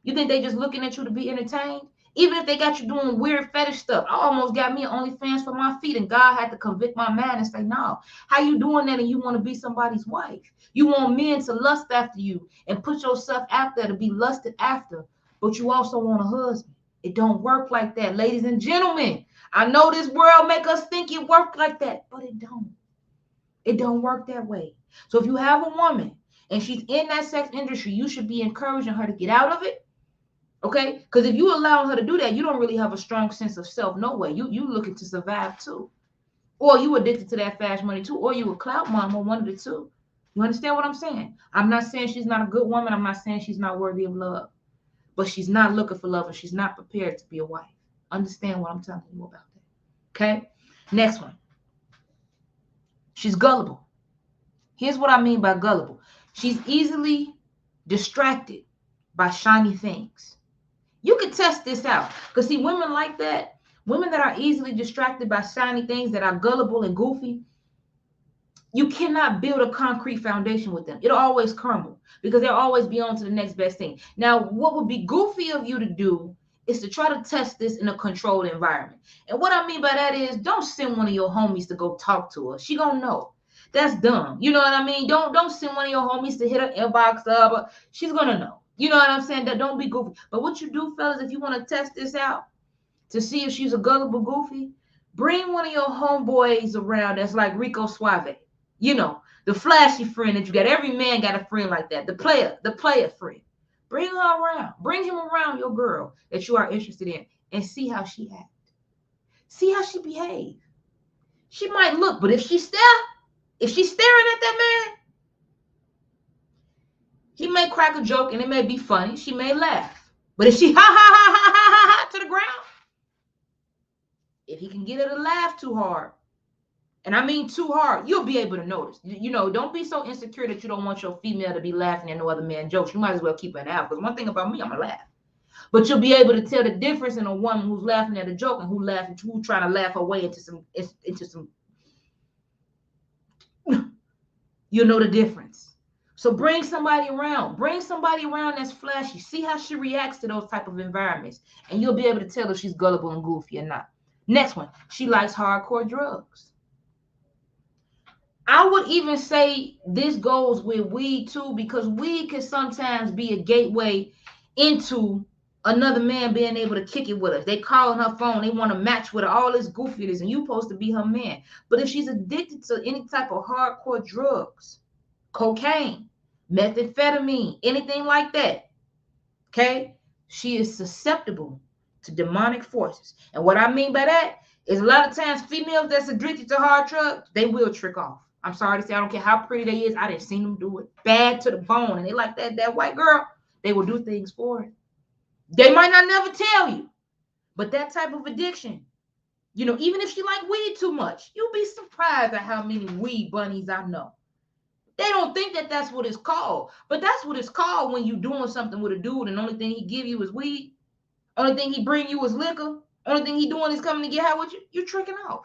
You think they just looking at you to be entertained? Even if they got you doing weird fetish stuff. I almost got me an OnlyFans for my feet, and God had to convict my man and say, no, how you doing that and you want to be somebody's wife? You want men to lust after you and put yourself out there to be lusted after, but you also want a husband. It don't work like that, ladies and gentlemen. I know this world make us think it work like that, but it don't. It don't work that way. So if you have a woman and she's in that sex industry, you should be encouraging her to get out of it. Okay, because if you allow her to do that, you don't really have a strong sense of self. No way. You looking to survive too, or you addicted to that fast money too, or you a clout mom, or one of the two. You understand what I'm saying? I'm not saying she's not a good woman. I'm not saying she's not worthy of love, but she's not looking for love, and she's not prepared to be a wife. Understand what I'm telling you about that? Okay. Next one. She's gullible. Here's what I mean by gullible. She's easily distracted by shiny things. You can test this out. Because see, women like that, women that are easily distracted by shiny things, that are gullible and goofy, you cannot build a concrete foundation with them. It'll always crumble because they'll always be on to the next best thing. Now, what would be goofy of you to do is to try to test this in a controlled environment. And what I mean by that is, don't send one of your homies to go talk to her. She gonna know. That's dumb. You know what I mean? Don't send one of your homies to hit her inbox up. She's gonna know. You know what I'm saying? That don't be goofy. But what you do, fellas, if you want to test this out to see if she's a gullible goofy, bring one of your homeboys around that's like Rico Suave. You know, the flashy friend that you got. Every man got a friend like that. The player friend. Bring her around. Bring him around your girl that you are interested in and see how she acts. See how she behaves. She might look, but if she's staring at that man, he may crack a joke and it may be funny. She may laugh. But if she ha ha ha ha ha ha to the ground, if he can get her to laugh too hard, and I mean too hard, you'll be able to notice. You know, don't be so insecure that you don't want your female to be laughing at no other man's jokes. You might as well keep it out. Because one thing about me, I'm going to laugh. But you'll be able to tell the difference in a woman who's laughing at a joke and who's trying to laugh her way into some. You'll know the difference. So bring somebody around. Bring somebody around that's flashy. See how she reacts to those type of environments. And you'll be able to tell if she's gullible and goofy or not. Next one. She likes hardcore drugs. I would even say this goes with weed too, because weed can sometimes be a gateway into another man being able to kick it with us. They call her phone. They want to match with her. All this goofiness. And you're supposed to be her man. But if she's addicted to any type of hardcore drugs, cocaine, methamphetamine, anything like that, okay, she is susceptible to demonic forces. And what I mean by that is a lot of times females that's addicted to hard drugs, they will trick off. I'm sorry to say, I don't care how pretty they is. I didn't see them do it. Bad to the bone. And they like that white girl, they will do things for it. They might not never tell you. But that type of addiction, you know, even if she like weed too much, you'll be surprised at how many weed bunnies I know. They don't think that that's what it's called. But that's what it's called when you're doing something with a dude and the only thing he give you is weed. Only thing he bring you is liquor. Only thing he doing is coming to get high with you. You're tricking off.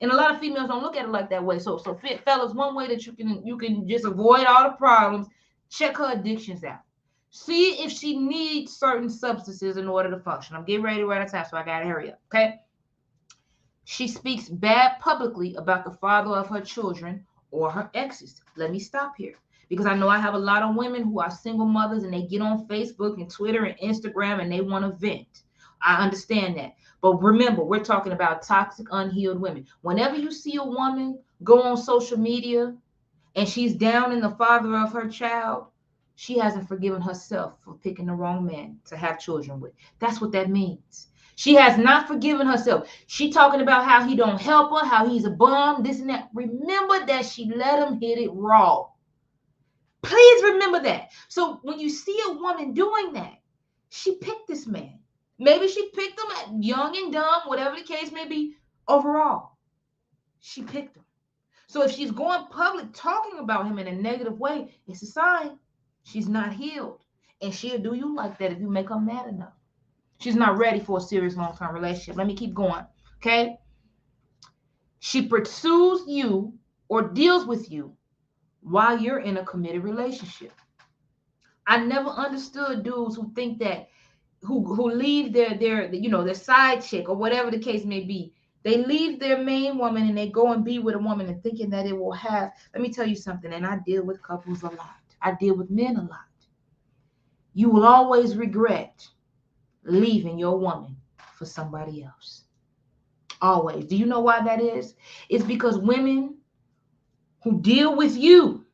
And a lot of females don't look at it like that way. So fellas, one way that you can just avoid all the problems, check her addictions out. See if she needs certain substances in order to function. I'm getting ready to run out of time, so I gotta hurry up. Okay. She speaks bad publicly about the father of her children or her exes. Let me stop here because I know I have a lot of women who are single mothers and they get on Facebook and Twitter and Instagram and they want to vent. I understand that. But remember, we're talking about toxic, unhealed women. Whenever you see a woman go on social media and she's down in the father of her child, she hasn't forgiven herself for picking the wrong man to have children with. That's what that means. She has not forgiven herself. She talking about how he don't help her, how he's a bum, this and that. Remember that she let him hit it raw. Please remember that. So when you see a woman doing that, she picked this man. Maybe she picked him at young and dumb, whatever the case may be. Overall, she picked him. So if she's going public talking about him in a negative way, it's a sign she's not healed. And she'll do you like that if you make her mad enough. She's not ready for a serious long-term relationship. Let me keep going. Okay? She pursues you or deals with you while you're in a committed relationship. I never understood dudes who think that who leave their side chick or whatever the case may be. They leave their main woman and they go and be with a woman and thinking that it will have. Let me tell you something, and I deal with couples a lot. I deal with men a lot. You will always regret leaving your woman for somebody else. Always. Do you know why that is? It's because women who deal with you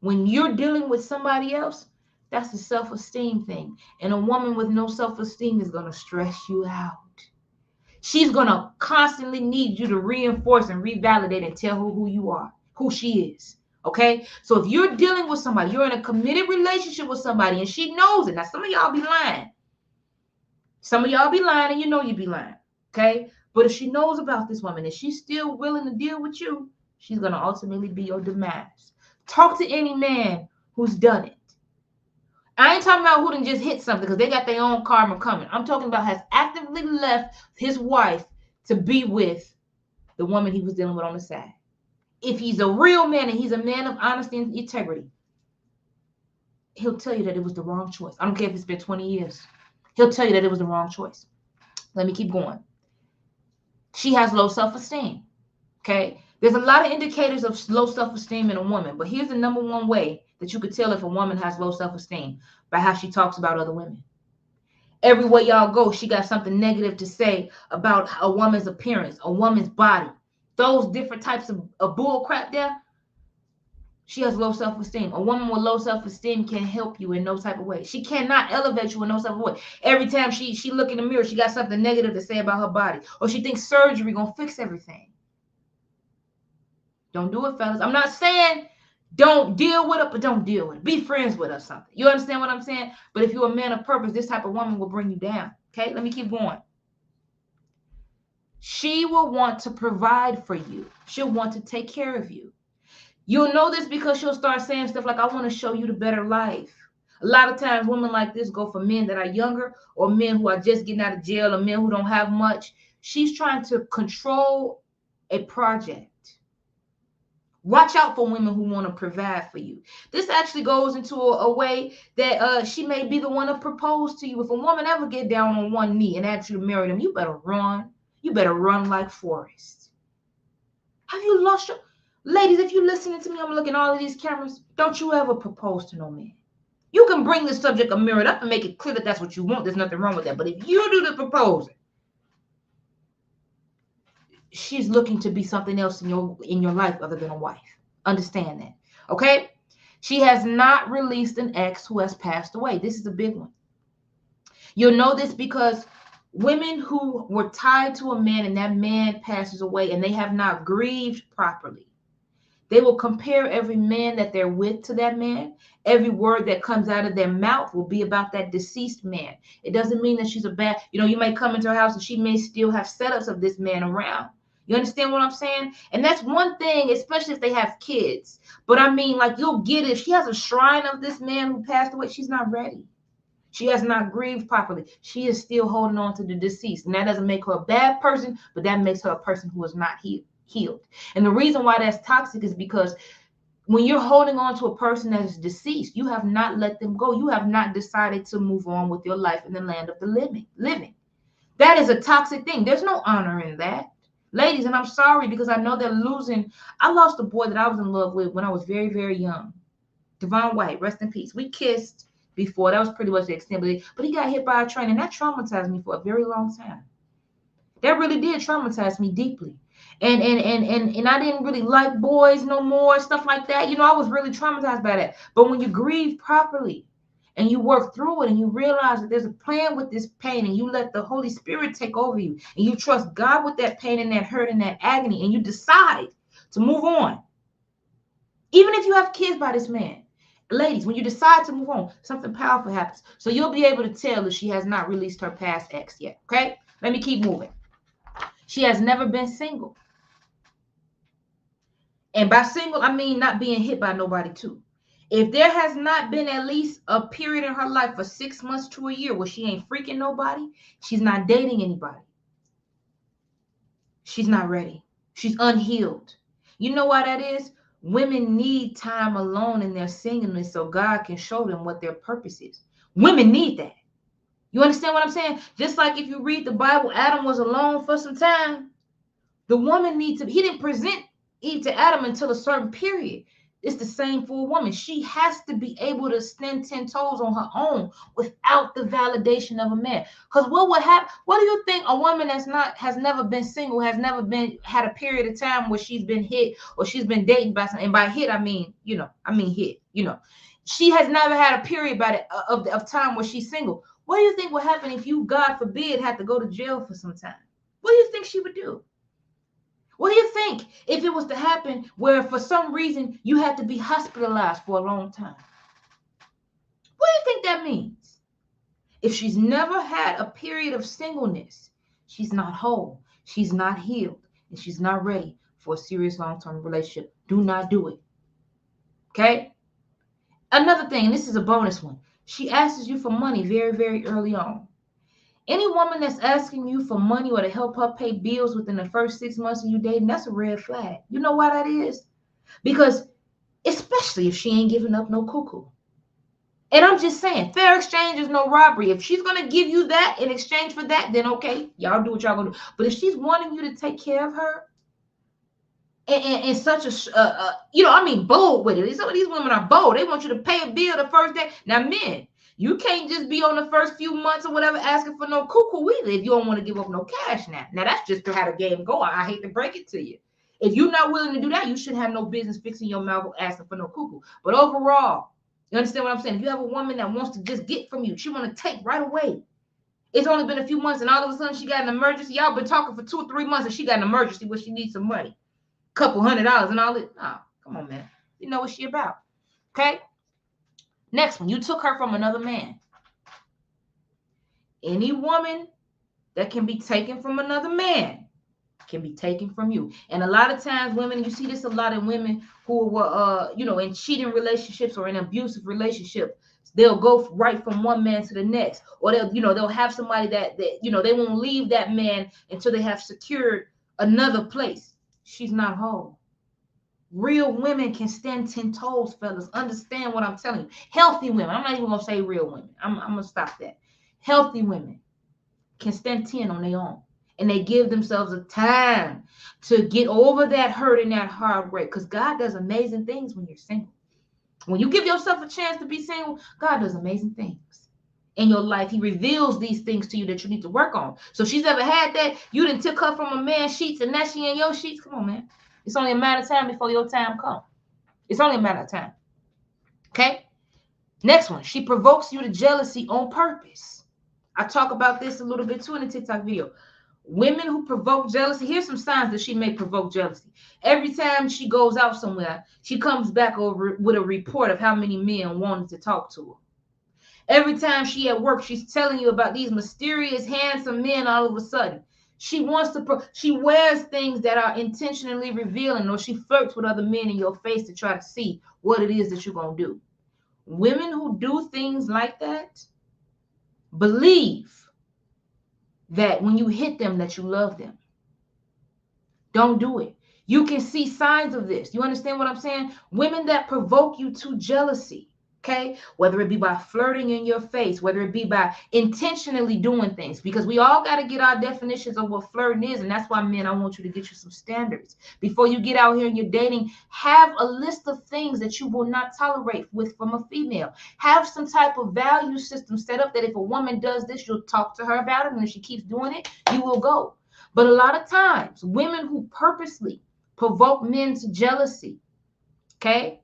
when you're dealing with somebody else, that's a self-esteem thing. And a woman with no self-esteem is going to stress you out. She's going to constantly need you to reinforce and revalidate and tell her who you are, who she is. Okay? So if you're dealing with somebody, you're in a committed relationship with somebody and she knows it. Now, some of y'all be lying. Some of y'all be lying and you know you be lying. Okay? But if she knows about this woman and she's still willing to deal with you, she's going to ultimately be your demise. Talk to any man who's done it. I ain't talking about who done just hit something because they got their own karma coming. I'm talking about has actively left his wife to be with the woman he was dealing with on the side. If he's a real man and he's a man of honesty and integrity, he'll tell you that it was the wrong choice. I don't care if it's been 20 years. He'll tell you that it was the wrong choice. Let me keep going. She has low self-esteem. Okay? There's a lot of indicators of low self-esteem in a woman, but here's the number one way that you could tell if a woman has low self-esteem, by how she talks about other women. Everywhere y'all go, she got something negative to say about a woman's appearance, a woman's body. Those different types of bull crap there, she has low self-esteem. A woman with low self-esteem can't help you in no type of way. She cannot elevate you in no type of way. Every time she look in the mirror, she got something negative to say about her body, or she thinks surgery gonna fix everything. Don't do it, fellas. I'm not saying don't deal with it, but don't deal with it. Be friends with her or something. You understand what I'm saying? But if you're a man of purpose, this type of woman will bring you down. Okay, let me keep going. She will want to provide for you. She'll want to take care of you. You'll know this because she'll start saying stuff like, I want to show you the better life. A lot of times women like this go for men that are younger or men who are just getting out of jail or men who don't have much. She's trying to control a project. Watch out for women who want to provide for you. This actually goes into a way that she may be the one to propose to you. If a woman ever get down on one knee and ask you to marry them, you better run. You better run like Forrest. Have you lost your... Ladies, if you're listening to me, I'm looking at all of these cameras. Don't you ever propose to no man. You can bring the subject of married up and make it clear that that's what you want. There's nothing wrong with that. But if you do the proposing, she's looking to be something else in your life other than a wife. Understand that. Okay? She has not released an ex who has passed away. This is a big one. You'll know this because women who were tied to a man and that man passes away and they have not grieved properly, they will compare every man that they're with to that man. Every word that comes out of their mouth will be about that deceased man. It doesn't mean that she's a bad, you may come into her house and she may still have setups of this man around. You understand what I'm saying? And that's one thing, especially if they have kids. But I mean, like, you'll get it. If she has a shrine of this man who passed away, she's not ready. She has not grieved properly. She is still holding on to the deceased. And that doesn't make her a bad person, but that makes her a person who is not healed. And the reason why that's toxic is because when you're holding on to a person that is deceased, you have not let them go. You have not decided to move on with your life in the land of the living. That is a toxic thing. There's no honor in that. Ladies, and I'm sorry because I know they're losing. I lost a boy that I was in love with when I was very, very young. Devon White, rest in peace. We kissed before. That was pretty much the extent. But he got hit by a train, and that traumatized me for a very long time. That really did traumatize me deeply. And I didn't really like boys no more, stuff like that. I was really traumatized by that. But when you grieve properly and you work through it and you realize that there's a plan with this pain and you let the Holy Spirit take over you and you trust God with that pain and that hurt and that agony and you decide to move on. Even if you have kids by this man. Ladies, when you decide to move on, something powerful happens. So you'll be able to tell if she has not released her past ex yet. Okay? Let me keep moving. She has never been single. And by single, I mean not being hit by nobody too. If there has not been at least a period in her life for 6 months to a year where she ain't freaking nobody, she's not dating anybody. She's not ready. She's unhealed. You know why that is? Women need time alone in their singleness so God can show them what their purpose is. Women need that. You understand what I'm saying? Just like if you read the Bible, Adam was alone for some time. The woman needs to, he didn't present Eve to Adam until a certain period. It's the same for a woman. She has to be able to stand 10 toes on her own without the validation of a man. Because what would happen? What do you think a woman has never been single, has never been had a period of time where she's been hit or she's been dating by something? And by hit, I mean hit. She has never had a period of time where she's single. What do you think would happen if you, God forbid, had to go to jail for some time? What do you think she would do? What do you think if it was to happen where for some reason you had to be hospitalized for a long time? What do you think that means? If she's never had a period of singleness, she's not whole, she's not healed, and she's not ready for a serious long-term relationship. Do not do it. Okay? Another thing, and this is a bonus one. She asks you for money very, very early on. Any woman that's asking you for money or to help her pay bills within the first 6 months of you dating, that's a red flag. You know why that is? Because especially if she ain't giving up no cuckoo. And I'm just saying, fair exchange is no robbery. If she's going to give you that in exchange for that, then okay, y'all do what y'all going to do. But if she's wanting you to take care of her and such a, bold with it. Some of these women are bold. They want you to pay a bill the first day. Now, men, you can't just be on the first few months or whatever asking for no cuckoo either if you don't want to give up no cash now. Now, that's just how the game go. I hate to break it to you. If you're not willing to do that, you should have no business fixing your mouth asking for no cuckoo. But overall, you understand what I'm saying? If you have a woman that wants to just get from you, she want to take right away. It's only been a few months and all of a sudden she got an emergency. Y'all been talking for 2 or 3 months and she got an emergency where she needs some money. Couple $100 and all it. Oh, come on, man. You know what she about. Okay? Next one. You took her from another man. Any woman that can be taken from another man can be taken from you. And a lot of times women, you see this a lot in women who were in cheating relationships or in abusive relationships. They'll go right from one man to the next. Or they'll have somebody that they won't leave that man until they have secured another place. She's not whole. Real women can stand 10 toes, fellas. Understand what I'm telling you. Healthy women. I'm not even going to say real women. I'm going to stop that. Healthy women can stand 10 on their own. And they give themselves a time to get over that hurt and that heartbreak. Because God does amazing things when you're single. When you give yourself a chance to be single, God does amazing things in your life. He reveals these things to you that you need to work on. So if she's ever had that, you done took her from a man's sheets and now she in your sheets. Come on, man. It's only a matter of time before your time comes. It's only a matter of time. Okay? Next one. She provokes you to jealousy on purpose. I talk about this a little bit too in the TikTok video. Women who provoke jealousy, here's some signs that she may provoke jealousy. Every time she goes out somewhere, she comes back over with a report of how many men wanted to talk to her. Every time she at work, she's telling you about these mysterious, handsome men all of a sudden. She wears things that are intentionally revealing, or she flirts with other men in your face to try to see what it is that you're going to do. Women who do things like that believe that when you hit them, that you love them. Don't do it. You can see signs of this. You understand what I'm saying? Women that provoke you to jealousy. Okay, whether it be by flirting in your face, whether it be by intentionally doing things, because we all got to get our definitions of what flirting is. And that's why, men, I want you to get you some standards. Before you get out here and you're dating, have a list of things that you will not tolerate from a female. Have some type of value system set up that if a woman does this, you'll talk to her about it. And if she keeps doing it, you will go. But a lot of times, women who purposely provoke men to jealousy, okay,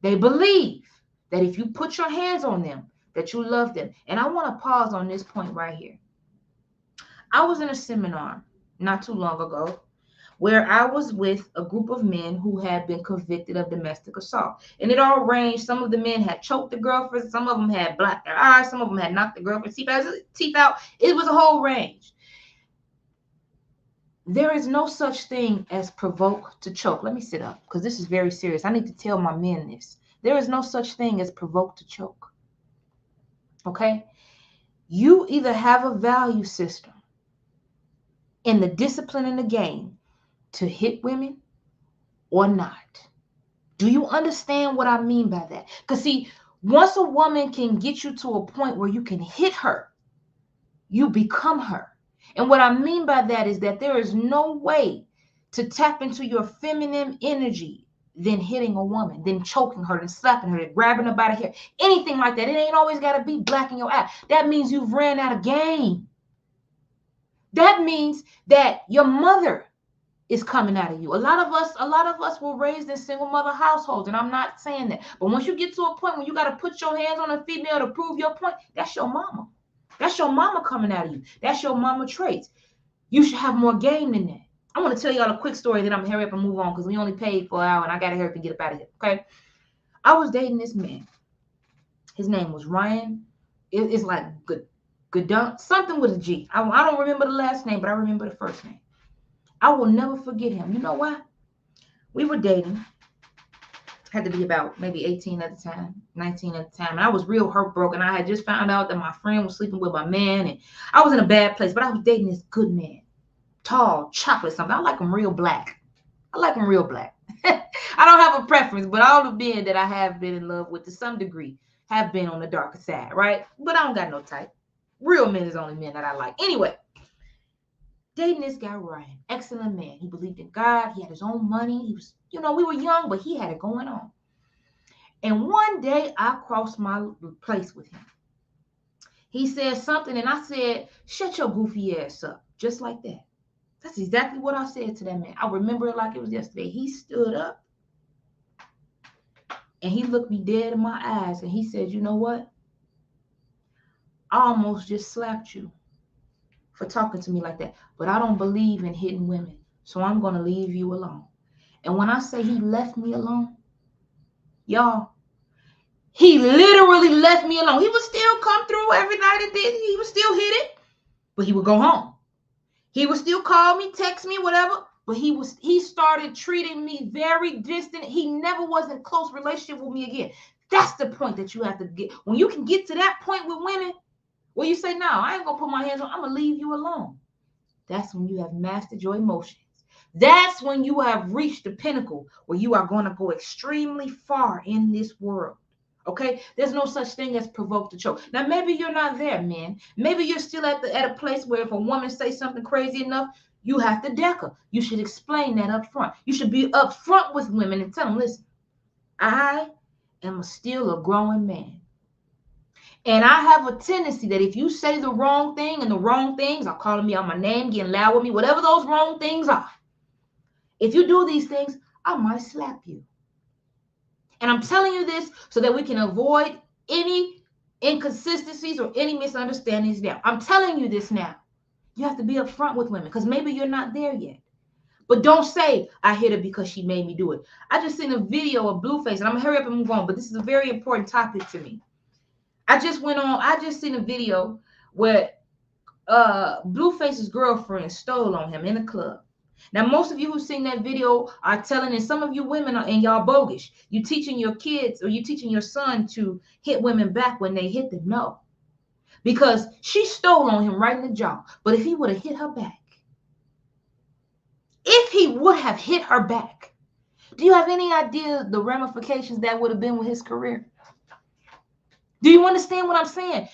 they believe that if you put your hands on them, that you love them. And I want to pause on this point right here. I was in a seminar not too long ago where I was with a group of men who had been convicted of domestic assault. And it all ranged. Some of the men had choked the girlfriend. Some of them had blacked their eyes. Some of them had knocked the girlfriend's teeth out. It was a whole range. There is no such thing as provoke to choke. Let me sit up because this is very serious. I need to tell my men this. There is no such thing as provoke to choke. Okay? You either have a value system in the discipline in the game to hit women or not. Do you understand what I mean by that? Because see, once a woman can get you to a point where you can hit her, you become her. And what I mean by that is that there is no way to tap into your feminine energy than hitting a woman, than choking her, than slapping her, than grabbing her by the hair, anything like that. It ain't always got to be black in your eye. That means you've ran out of game. That means that your mother is coming out of you. A lot of us were raised in single mother households, and I'm not saying that. But once you get to a point when you got to put your hands on a female to prove your point, that's your mama. That's your mama coming out of you. That's your mama traits. You should have more game than that. I want to tell y'all a quick story, then I'm gonna hurry up and move on because we only paid for an hour and I gotta hurry up and get up out of here. Okay. I was dating this man. His name was Ryan. It's like good something with a G. I don't remember the last name, but I remember the first name. I will never forget him. You know why? We were dating. Had to be about maybe 18 at the time, 19 at the time. And I was real heartbroken. I had just found out that my friend was sleeping with my man. And I was in a bad place, but I was dating this good man. Tall, chocolate something. I like him real black. I like him real black. I don't have a preference, but all the men that I have been in love with to some degree have been on the darker side, right? But I don't got no type. Real men is only men that I like. Anyway, dating this guy, Ryan. Excellent man. He believed in God. He had his own money. He was, we were young, but he had it going on. And one day I crossed my place with him. He said something and I said, shut your goofy ass up. Just like that. That's exactly what I said to that man. I remember it like it was yesterday. He stood up and he looked me dead in my eyes and he said, you know what? I almost just slapped you for talking to me like that. But I don't believe in hitting women. So I'm going to leave you alone. And when I say he left me alone, y'all, he literally left me alone. He would still come through every night and then he would still hit it, but he would go home. He would still call me, text me, whatever, but he started treating me very distant. He never was in close relationship with me again. That's the point that you have to get. When you can get to that point with women, where you say, no, I ain't going to put my hands on, I'm going to leave you alone. That's when you have mastered your emotions. That's when you have reached the pinnacle where you are going to go extremely far in this world. Okay, there's no such thing as provoke to choke. Now, maybe you're not there, man. Maybe you're still at a place where if a woman says something crazy enough, you have to deck her. You should explain that up front. You should be up front with women and tell them, listen, I am still a growing man. And I have a tendency that if you say the wrong thing and the wrong things are calling me out my name, getting loud with me, whatever those wrong things are, if you do these things, I might slap you. And I'm telling you this so that we can avoid any inconsistencies or any misunderstandings now. I'm telling you this now. You have to be upfront with women because maybe you're not there yet. But don't say, I hit her because she made me do it. I just seen a video of Blueface, and I'm going to hurry up and move on, but this is a very important topic to me. I just seen a video where Blueface's girlfriend stole on him in a club. Now, most of you who've seen that video are telling, and some of you women are, and y'all bogus. You teaching your kids or you teaching your son to hit women back when they hit them. No, because she stole on him right in the jaw. But if he would have hit her back, do you have any idea the ramifications that would have been with his career? Do you understand what I'm saying?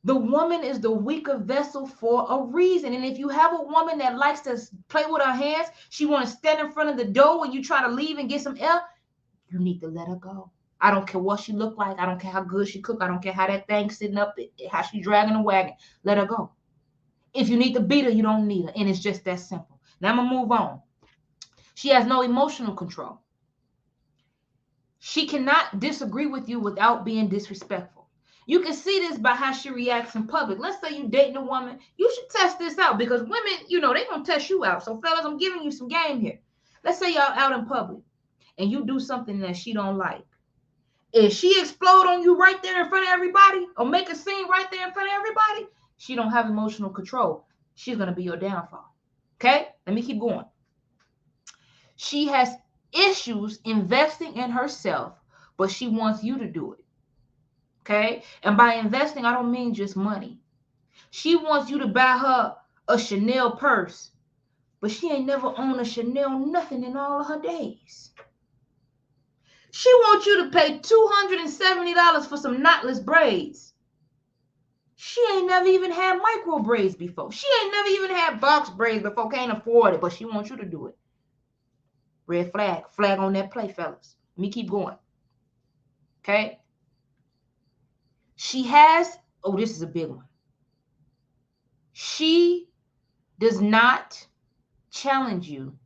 The woman is the weaker vessel for a reason. And if you have a woman that likes to play with her hands, she want to stand in front of the door when you try to leave and get some air, you need to let her go. I don't care what she look like. I don't care how good she cook. I don't care how that thing's sitting up, how she dragging the wagon. Let her go. If you need to beat her, you don't need her. And it's just that simple. Now I'm going to move on. She has no emotional control. She cannot disagree with you without being disrespectful. You can see this by how she reacts in public. Let's say you dating a woman. You should test this out because women, they're going to test you out. So fellas, I'm giving you some game here. Let's say y'all out in public and you do something that she don't like. If she explode on you right there in front of everybody or make a scene right there in front of everybody, she don't have emotional control. She's going to be your downfall. Okay? Let me keep going. She has issues investing in herself, but she wants you to do it. Okay? And by investing, I don't mean just money. She wants you to buy her a Chanel purse but she ain't never owned a Chanel nothing in all of her days. She wants you to pay $270 for some knotless braids. She ain't never even had micro braids before. She ain't never even had box braids before, can't afford it, but she wants you to do it. Red flag. Flag on that play, fellas. Let me keep going. Okay? She has, oh, this is a big one. She does not challenge you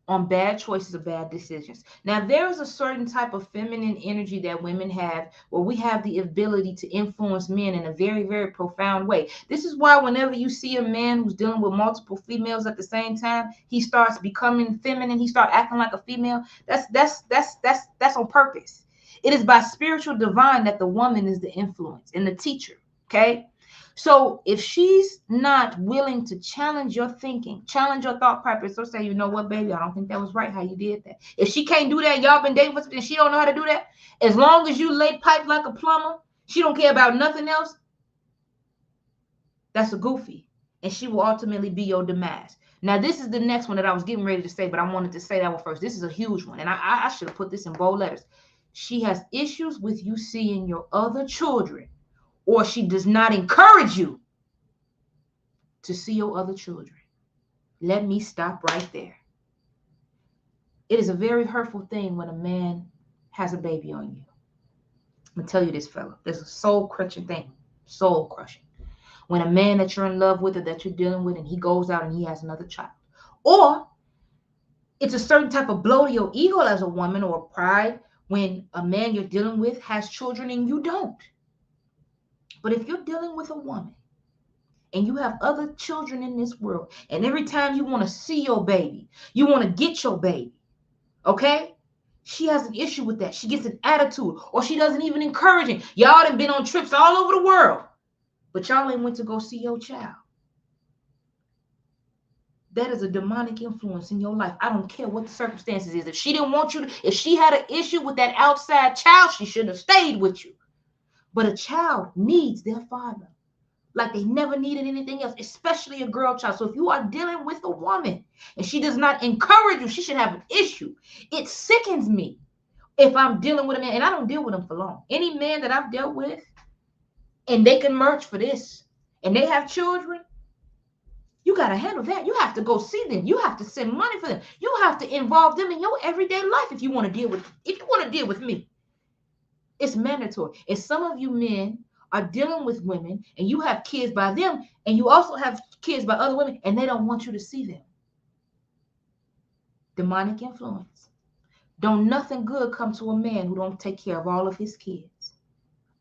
on bad choices or bad decisions. Now, there's a certain type of feminine energy that women have where we have the ability to influence men in a very, very profound way. This is why whenever you see a man who's dealing with multiple females at the same time, he starts becoming feminine, he starts acting like a female. That's on purpose. It is by spiritual divine that the woman is the influence and the teacher, okay? So if she's not willing to challenge your thinking, challenge your thought process, so say, you know what, baby, I don't think that was right how you did that. If she can't do that, y'all been dating for something, she don't know how to do that. As long as you lay pipe like a plumber, she don't care about nothing else. That's a goofy. And she will ultimately be your demise. Now, this is the next one that I was getting ready to say, but I wanted to say that one first. This is a huge one. And I should have put this in bold letters. She has issues with you seeing your other children, or she does not encourage you to see your other children. Let me stop right there. It is a very hurtful thing when a man has a baby on you. I'm going to tell you this, fella. This is a soul-crushing thing. Soul-crushing. When a man that you're in love with or that you're dealing with and he goes out and he has another child. Or it's a certain type of blow to your ego as a woman or pride when a man you're dealing with has children and you don't. But if you're dealing with a woman and you have other children in this world, and every time you want to see your baby, you want to get your baby, okay? She has an issue with that. She gets an attitude, or she doesn't even encourage it. Y'all done been on trips all over the world, but y'all ain't went to go see your child. That is a demonic influence in your life. I don't care what the circumstances is. If she didn't want you to, if she had an issue with that outside child, she shouldn't have stayed with you. But a child needs their father like they never needed anything else, especially a girl child. So if you are dealing with a woman and she does not encourage you, she should have an issue. It sickens me if I'm dealing with a man, and I don't deal with them for long. Any man that I've dealt with, and they can merge for this, and they have children, you got to handle that. You have to go see them. You have to send money for them. You have to involve them in your everyday life if you want to deal with me. It's mandatory. And some of you men are dealing with women and you have kids by them and you also have kids by other women and they don't want you to see them. Demonic influence. Don't nothing good come to a man who don't take care of all of his kids.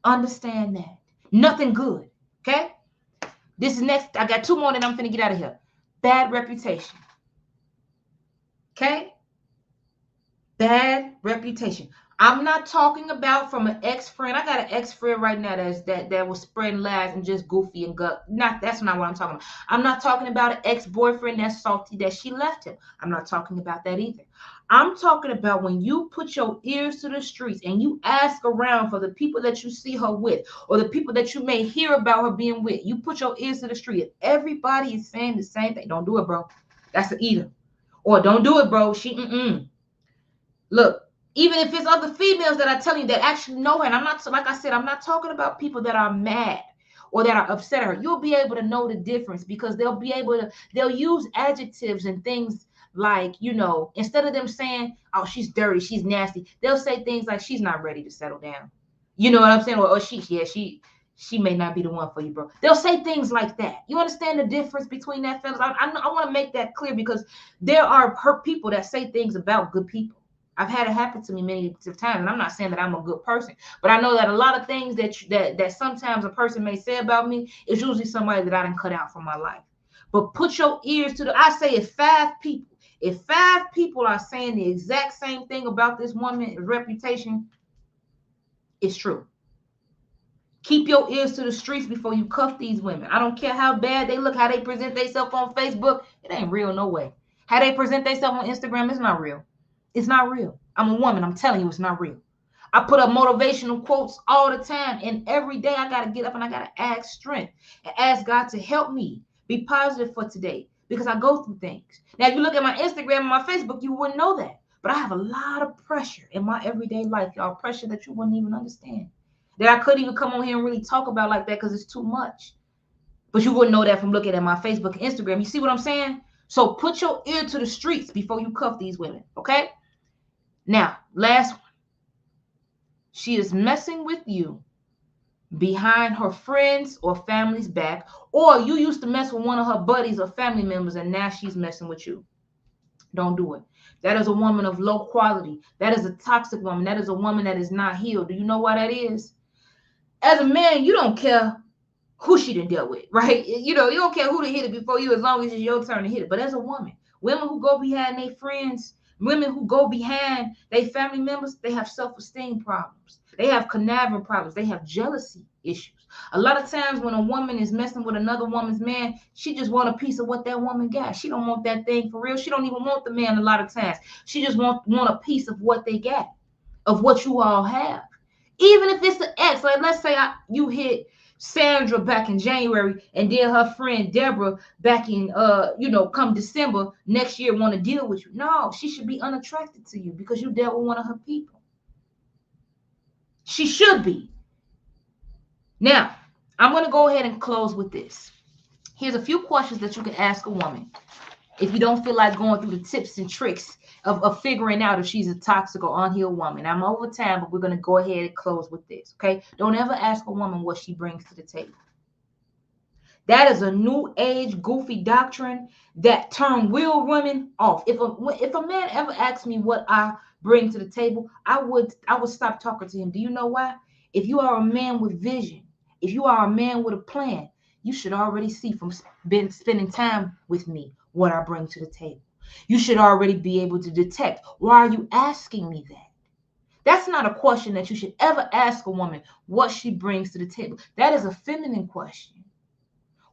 Understand that. Nothing good. Okay? This is next. I got two more and I'm finna get out of here. Bad reputation. Okay? Bad reputation. I'm not talking about from an ex-friend. I got an ex-friend right now that was spreading lies and just goofy and gut. That's not what I'm talking about. I'm not talking about an ex-boyfriend that's salty that she left him. I'm not talking about that either. I'm talking about when you put your ears to the streets and you ask around for the people that you see her with or the people that you may hear about her being with. You put your ears to the street and everybody is saying the same thing. Don't do it, bro. That's an either. Or don't do it, bro. Look. Even if it's other females that are telling you that actually know her, and I'm not, like I said, I'm not talking about people that are mad or that are upset at her. You'll be able to know the difference because they'll use adjectives and things like, instead of them saying, oh, she's dirty, she's nasty, they'll say things like, she's not ready to settle down. You know what I'm saying? Or she may not be the one for you, bro. They'll say things like that. You understand the difference between that, fellas? I want to make that clear because there are hurt people that say things about good people. I've had it happen to me many times, and I'm not saying that I'm a good person, but I know that a lot of things that sometimes a person may say about me is usually somebody that I didn't cut out from my life. But put your ears to I say if five people are saying the exact same thing about this woman's reputation, it's true. Keep your ears to the streets before you cuff these women. I don't care how bad they look, how they present themselves on Facebook. It ain't real, no way. How they present themselves on Instagram, it's not real. It's not real. I'm a woman. I'm telling you, it's not real. I put up motivational quotes all the time, and every day I got to get up and I got to ask strength and ask God to help me be positive for today because I go through things. Now, if you look at my Instagram and my Facebook, you wouldn't know that. But I have a lot of pressure in my everyday life, y'all. Pressure that you wouldn't even understand. That I couldn't even come on here and really talk about like that because it's too much. But you wouldn't know that from looking at my Facebook and Instagram. You see what I'm saying? So put your ear to the streets before you cuff these women, okay? Now, last one. She is messing with you behind her friends or family's back, or you used to mess with one of her buddies or family members and now she's messing with you. Don't do it. That is a woman of low quality. That is a toxic woman. That is a woman that is not healed. Do you know why that is? As a man, you don't care who she done dealt with, right? You don't care who to hit it before you, as long as it's your turn to hit it. But as a woman, women who go behind their friends, women who go behind their family members, they have self-esteem problems. They have conniving problems. They have jealousy issues. A lot of times when a woman is messing with another woman's man, she just want a piece of what that woman got. She don't want that thing for real. She don't even want the man a lot of times. She just want a piece of what they got, of what you all have. Even if it's the ex, like let's say you hit Sandra back in January, and then her friend Deborah back in come December next year want to deal with you. No, she should be unattracted to you because you dealt with one of her people. She should be. Now, I'm going to go ahead and close with this. Here's a few questions that you can ask a woman if you don't feel like going through the tips and tricks of figuring out if she's a toxic or unhealed woman. I'm over time, but we're going to go ahead and close with this, okay? Don't ever ask a woman what she brings to the table. That is a new age, goofy doctrine that turned real women off. If a man ever asked me what I bring to the table, I would stop talking to him. Do you know why? If you are a man with vision, if you are a man with a plan, you should already see from spending time with me what I bring to the table. You should already be able to detect, why are you asking me that? That's not a question that you should ever ask a woman, what she brings to the table. That is a feminine question.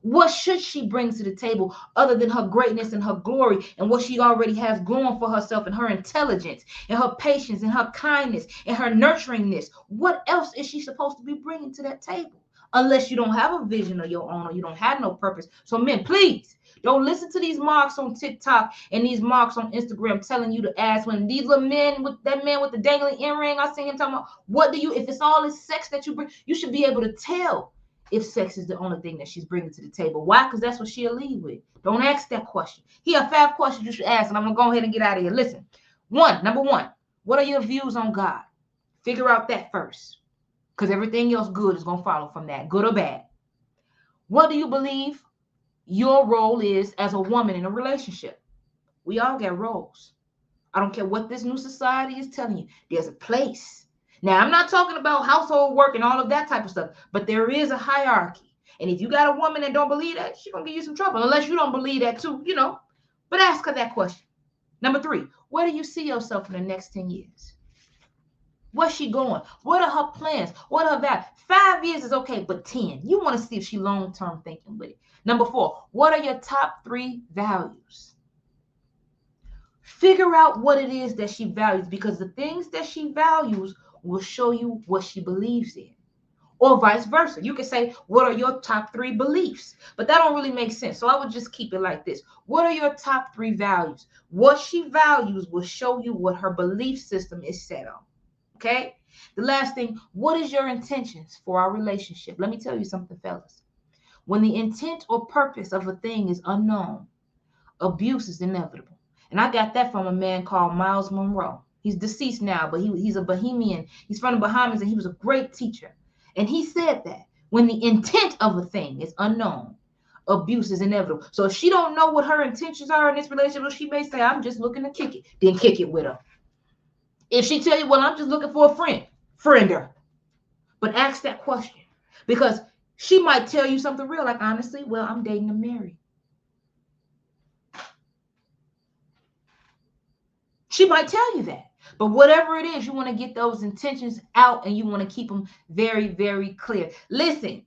What should she bring to the table other than her greatness and her glory and what she already has going for herself and her intelligence and her patience and her kindness and her nurturingness? What else is she supposed to be bringing to that table? Unless you don't have a vision of your own or you don't have no purpose. So men, please don't listen to these marks on TikTok and these marks on Instagram telling you to ask when these little men with that man with the dangling earring, I seen him talking about, if it's all this sex that you bring, you should be able to tell if sex is the only thing that she's bringing to the table. Why? Because that's what she'll leave with. Don't ask that question. Here are 5 questions you should ask, and I'm going to go ahead and get out of here. Listen. Number one, what are your views on God? Figure out that first, because everything else good is going to follow from that, good or bad. What do you believe your role is as a woman in a relationship? We all get roles. I don't care what this new society is telling you. There's a place. Now, I'm not talking about household work and all of that type of stuff, but there is a hierarchy. And if you got a woman that don't believe that, she's going to give you some trouble, unless you don't believe that too, But ask her that question. Number 3, where do you see yourself in the next 10 years? Where's she going? What are her plans? What are her values? 5 years is okay, but 10. You want to see if she's long-term thinking with it. Number 4, what are your top 3 values? Figure out what it is that she values, because the things that she values will show you what she believes in, or vice versa. You can say, what are your top 3 beliefs? But that don't really make sense. So I would just keep it like this. What are your top 3 values? What she values will show you what her belief system is set on. Okay? The last thing, what is your intentions for our relationship? Let me tell you something, fellas. When the intent or purpose of a thing is unknown, abuse is inevitable. And I got that from a man called Miles Monroe. He's deceased now, but he's a Bohemian. He's from the Bahamas, and he was a great teacher. And he said that when the intent of a thing is unknown, abuse is inevitable. So if she don't know what her intentions are in this relationship, she may say, I'm just looking to kick it. Then kick it with her. If she tell you, well, I'm just looking for a friend her. But ask that question, because she might tell you something real, like, honestly, well, I'm dating a married. She might tell you that. But whatever it is, you want to get those intentions out, and you want to keep them very, very clear. Listen,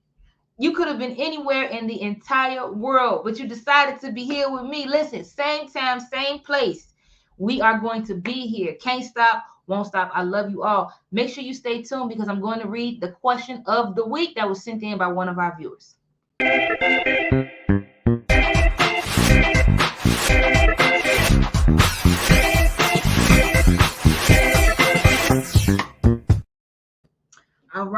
you could have been anywhere in the entire world, but you decided to be here with me. Listen, same time, same place. We are going to be here. Can't stop, won't stop. I love you all. Make sure you stay tuned, because I'm going to read the question of the week that was sent in by one of our viewers.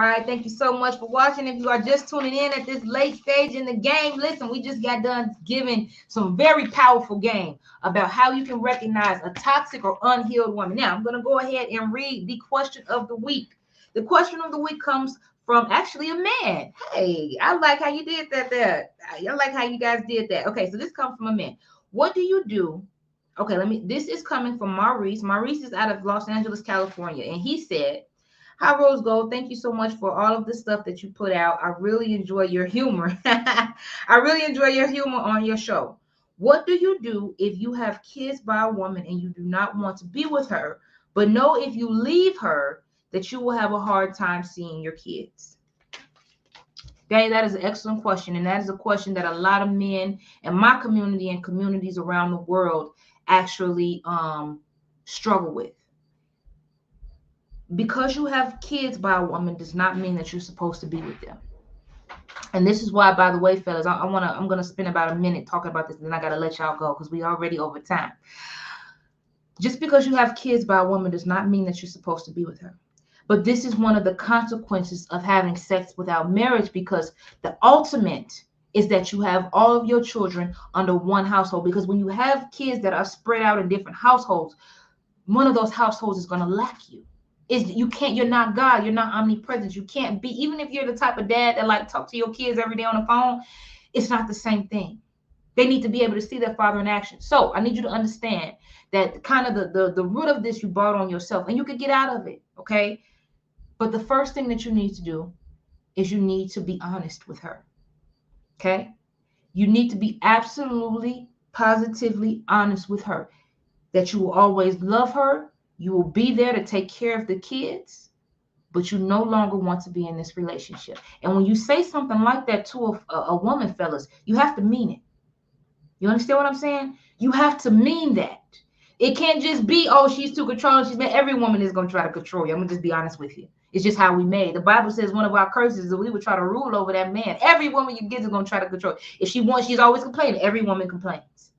right. Thank you so much for watching. If you are just tuning in at this late stage in the game, listen, we just got done giving some very powerful game about how you can recognize a toxic or unhealed woman. Now, I'm going to go ahead and read the question of the week. The question of the week comes from actually a man. Hey, I like how you did that there. I like how you guys did that. Okay, so this comes from a man. What do you do? Okay, this is coming from Maurice. Maurice is out of Los Angeles, California. And he said, hi, Rose Gold. Thank you so much for all of the stuff that you put out. I really enjoy your humor. I really enjoy your humor on your show. What do you do if you have kids by a woman and you do not want to be with her, but know if you leave her that you will have a hard time seeing your kids? Danny, that is an excellent question. And that is a question that a lot of men in my community and communities around the world actually struggle with. Because you have kids by a woman does not mean that you're supposed to be with them. And this is why, by the way, fellas, I'm gonna spend about a minute talking about this, and then I gotta let y'all go because we already over time. Just because you have kids by a woman does not mean that you're supposed to be with her. But this is one of the consequences of having sex without marriage, because the ultimate is that you have all of your children under one household. Because when you have kids that are spread out in different households, one of those households is going to lack you. You're not God, you're not omnipresent. You can't be, even if you're the type of dad that like talk to your kids every day on the phone, it's not the same thing. They need to be able to see their father in action. So I need you to understand that kind of the root of this you brought on yourself, and you could get out of it, okay? But the first thing that you need to do is you need to be honest with her, okay? You need to be absolutely, positively honest with her, that you will always love her, you will be there to take care of the kids, but you no longer want to be in this relationship. And when you say something like that to a woman, fellas, you have to mean it. You understand what I'm saying? You have to mean that. It can't just be, oh, she's too controlling. Every woman is going to try to control you. I'm going to just be honest with you. It's just how we made. The Bible says one of our curses is that we would try to rule over that man. Every woman you get is going to try to control. If she wants, she's always complaining. Every woman complains.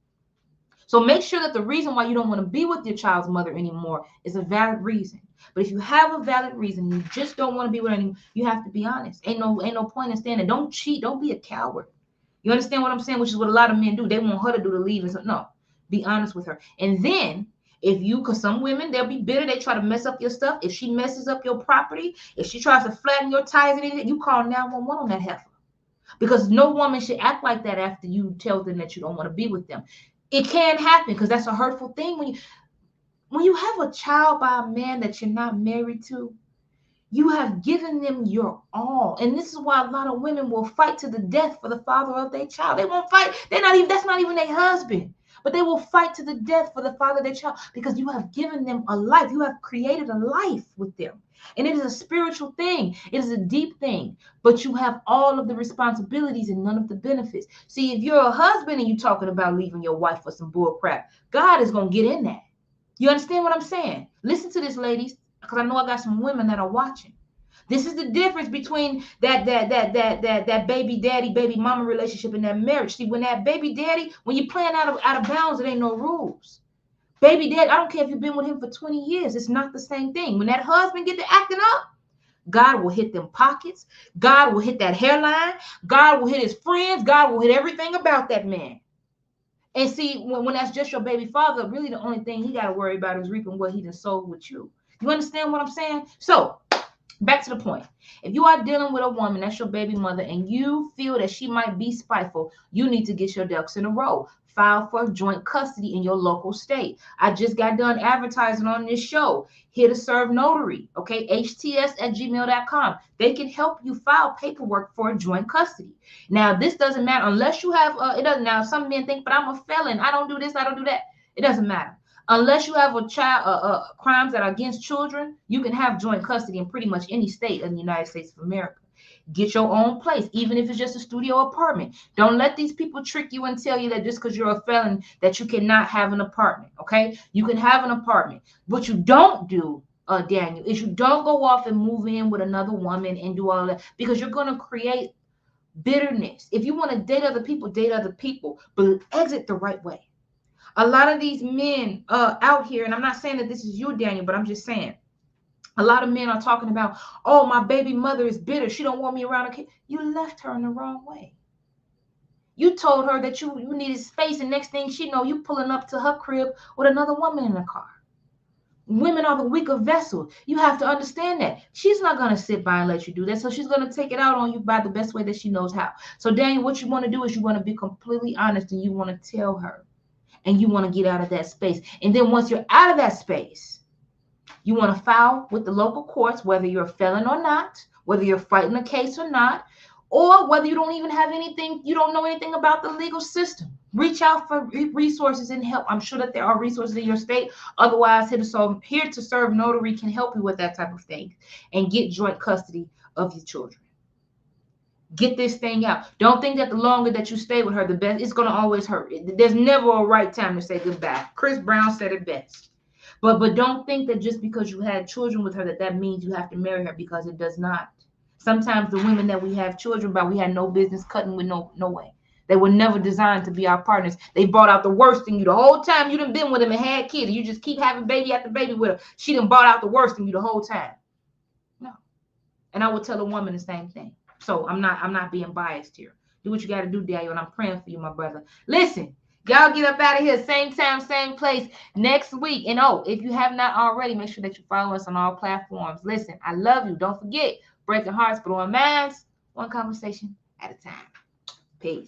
So make sure that the reason why you don't want to be with your child's mother anymore is a valid reason. But if you have a valid reason, you just don't want to be with her anymore, you have to be honest. Ain't no point in standing. Don't cheat. Don't be a coward. You understand what I'm saying? Which is what a lot of men do. They want her to do the leave. No, be honest with her. And then because some women, they'll be bitter. They try to mess up your stuff. If she messes up your property, if she tries to flatten your tires and anything, you call 911 on that heifer. Because no woman should act like that after you tell them that you don't want to be with them. It can happen because that's a hurtful thing. When you have a child by a man that you're not married to, you have given them your all. And this is why a lot of women will fight to the death for the father of their child. They won't fight. That's not even their husband. But they will fight to the death for the father of their child because you have given them a life. You have created a life with them. And it is a spiritual thing. It is a deep thing. But you have all of the responsibilities and none of the benefits. See, if you're a husband and you're talking about leaving your wife for some bull crap, God is going to get in that. You understand what I'm saying? Listen to this, ladies, because I know I got some women that are watching. This is the difference between that baby daddy, baby mama relationship and that marriage. See, when that baby daddy, when you're playing out of bounds, it ain't no rules. Baby daddy, I don't care if you've been with him for 20 years. It's not the same thing. When that husband get to acting up, God will hit them pockets. God will hit that hairline. God will hit his friends. God will hit everything about that man. And see, when that's just your baby father, really the only thing he got to worry about is reaping what he done sowed with you. You understand what I'm saying? So, back to the point. If you are dealing with a woman, that's your baby mother, and you feel that she might be spiteful, you need to get your ducks in a row. File for joint custody in your local state. I just got done advertising on this show. Here to serve notary, okay? hts@gmail.com. They can help you file paperwork for joint custody. Now, this doesn't matter unless you have, it doesn't. Now, some men think, but I'm a felon. I don't do this, I don't do that. It doesn't matter. Unless you have a child, crimes that are against children, you can have joint custody in pretty much any state in the United States of America. Get your own place, even if it's just a studio apartment. Don't let these people trick you and tell you that just because you're a felon that you cannot have an apartment, okay? You can have an apartment. What you don't do, Daniel, is you don't go off and move in with another woman and do all that, because you're going to create bitterness. If you want to date other people, but exit the right way. A lot of these men out here, and I'm not saying that this is you, Daniel, but I'm just saying, A lot of men are talking about, oh, my baby mother is bitter. She don't want me around her kid. You left her in the wrong way. You told her that you needed space, and next thing she know, you pulling up to her crib with another woman in the car. Women are the weaker vessel. You have to understand that. She's not going to sit by and let you do that. So she's going to take it out on you by the best way that she knows how. So Daniel, what you want to do is you want to be completely honest, and you want to tell her, and you want to get out of that space. And then once you're out of that space, you want to file with the local courts, whether you're a felon or not, whether you're fighting a case or not, or whether you don't even have anything, you don't know anything about the legal system. Reach out for resources and help. I'm sure that there are resources in your state. Otherwise, Here to Serve Notary can help you with that type of thing and get joint custody of your children. Get this thing out. Don't think that the longer that you stay with her, the best. It's going to always hurt. There's never a right time to say goodbye. Chris Brown said it best. But don't think that just because you had children with her that means you have to marry her, because it does not. Sometimes the women that we have children by, we had no business cutting with. No way. They were never designed to be our partners. They brought out the worst in you the whole time you done been with them and had kids. You just keep having baby after baby with her. She done brought out the worst in you the whole time. No. And I would tell a woman the same thing. So I'm not being biased here. Do what you got to do, Daniel, and I'm praying for you, my brother. Listen. Y'all get up out of here, same time, same place next week. And if you have not already, make sure that you follow us on all platforms. Listen, I love you. Don't forget, breaking hearts, but on minds, one conversation at a time. Peace.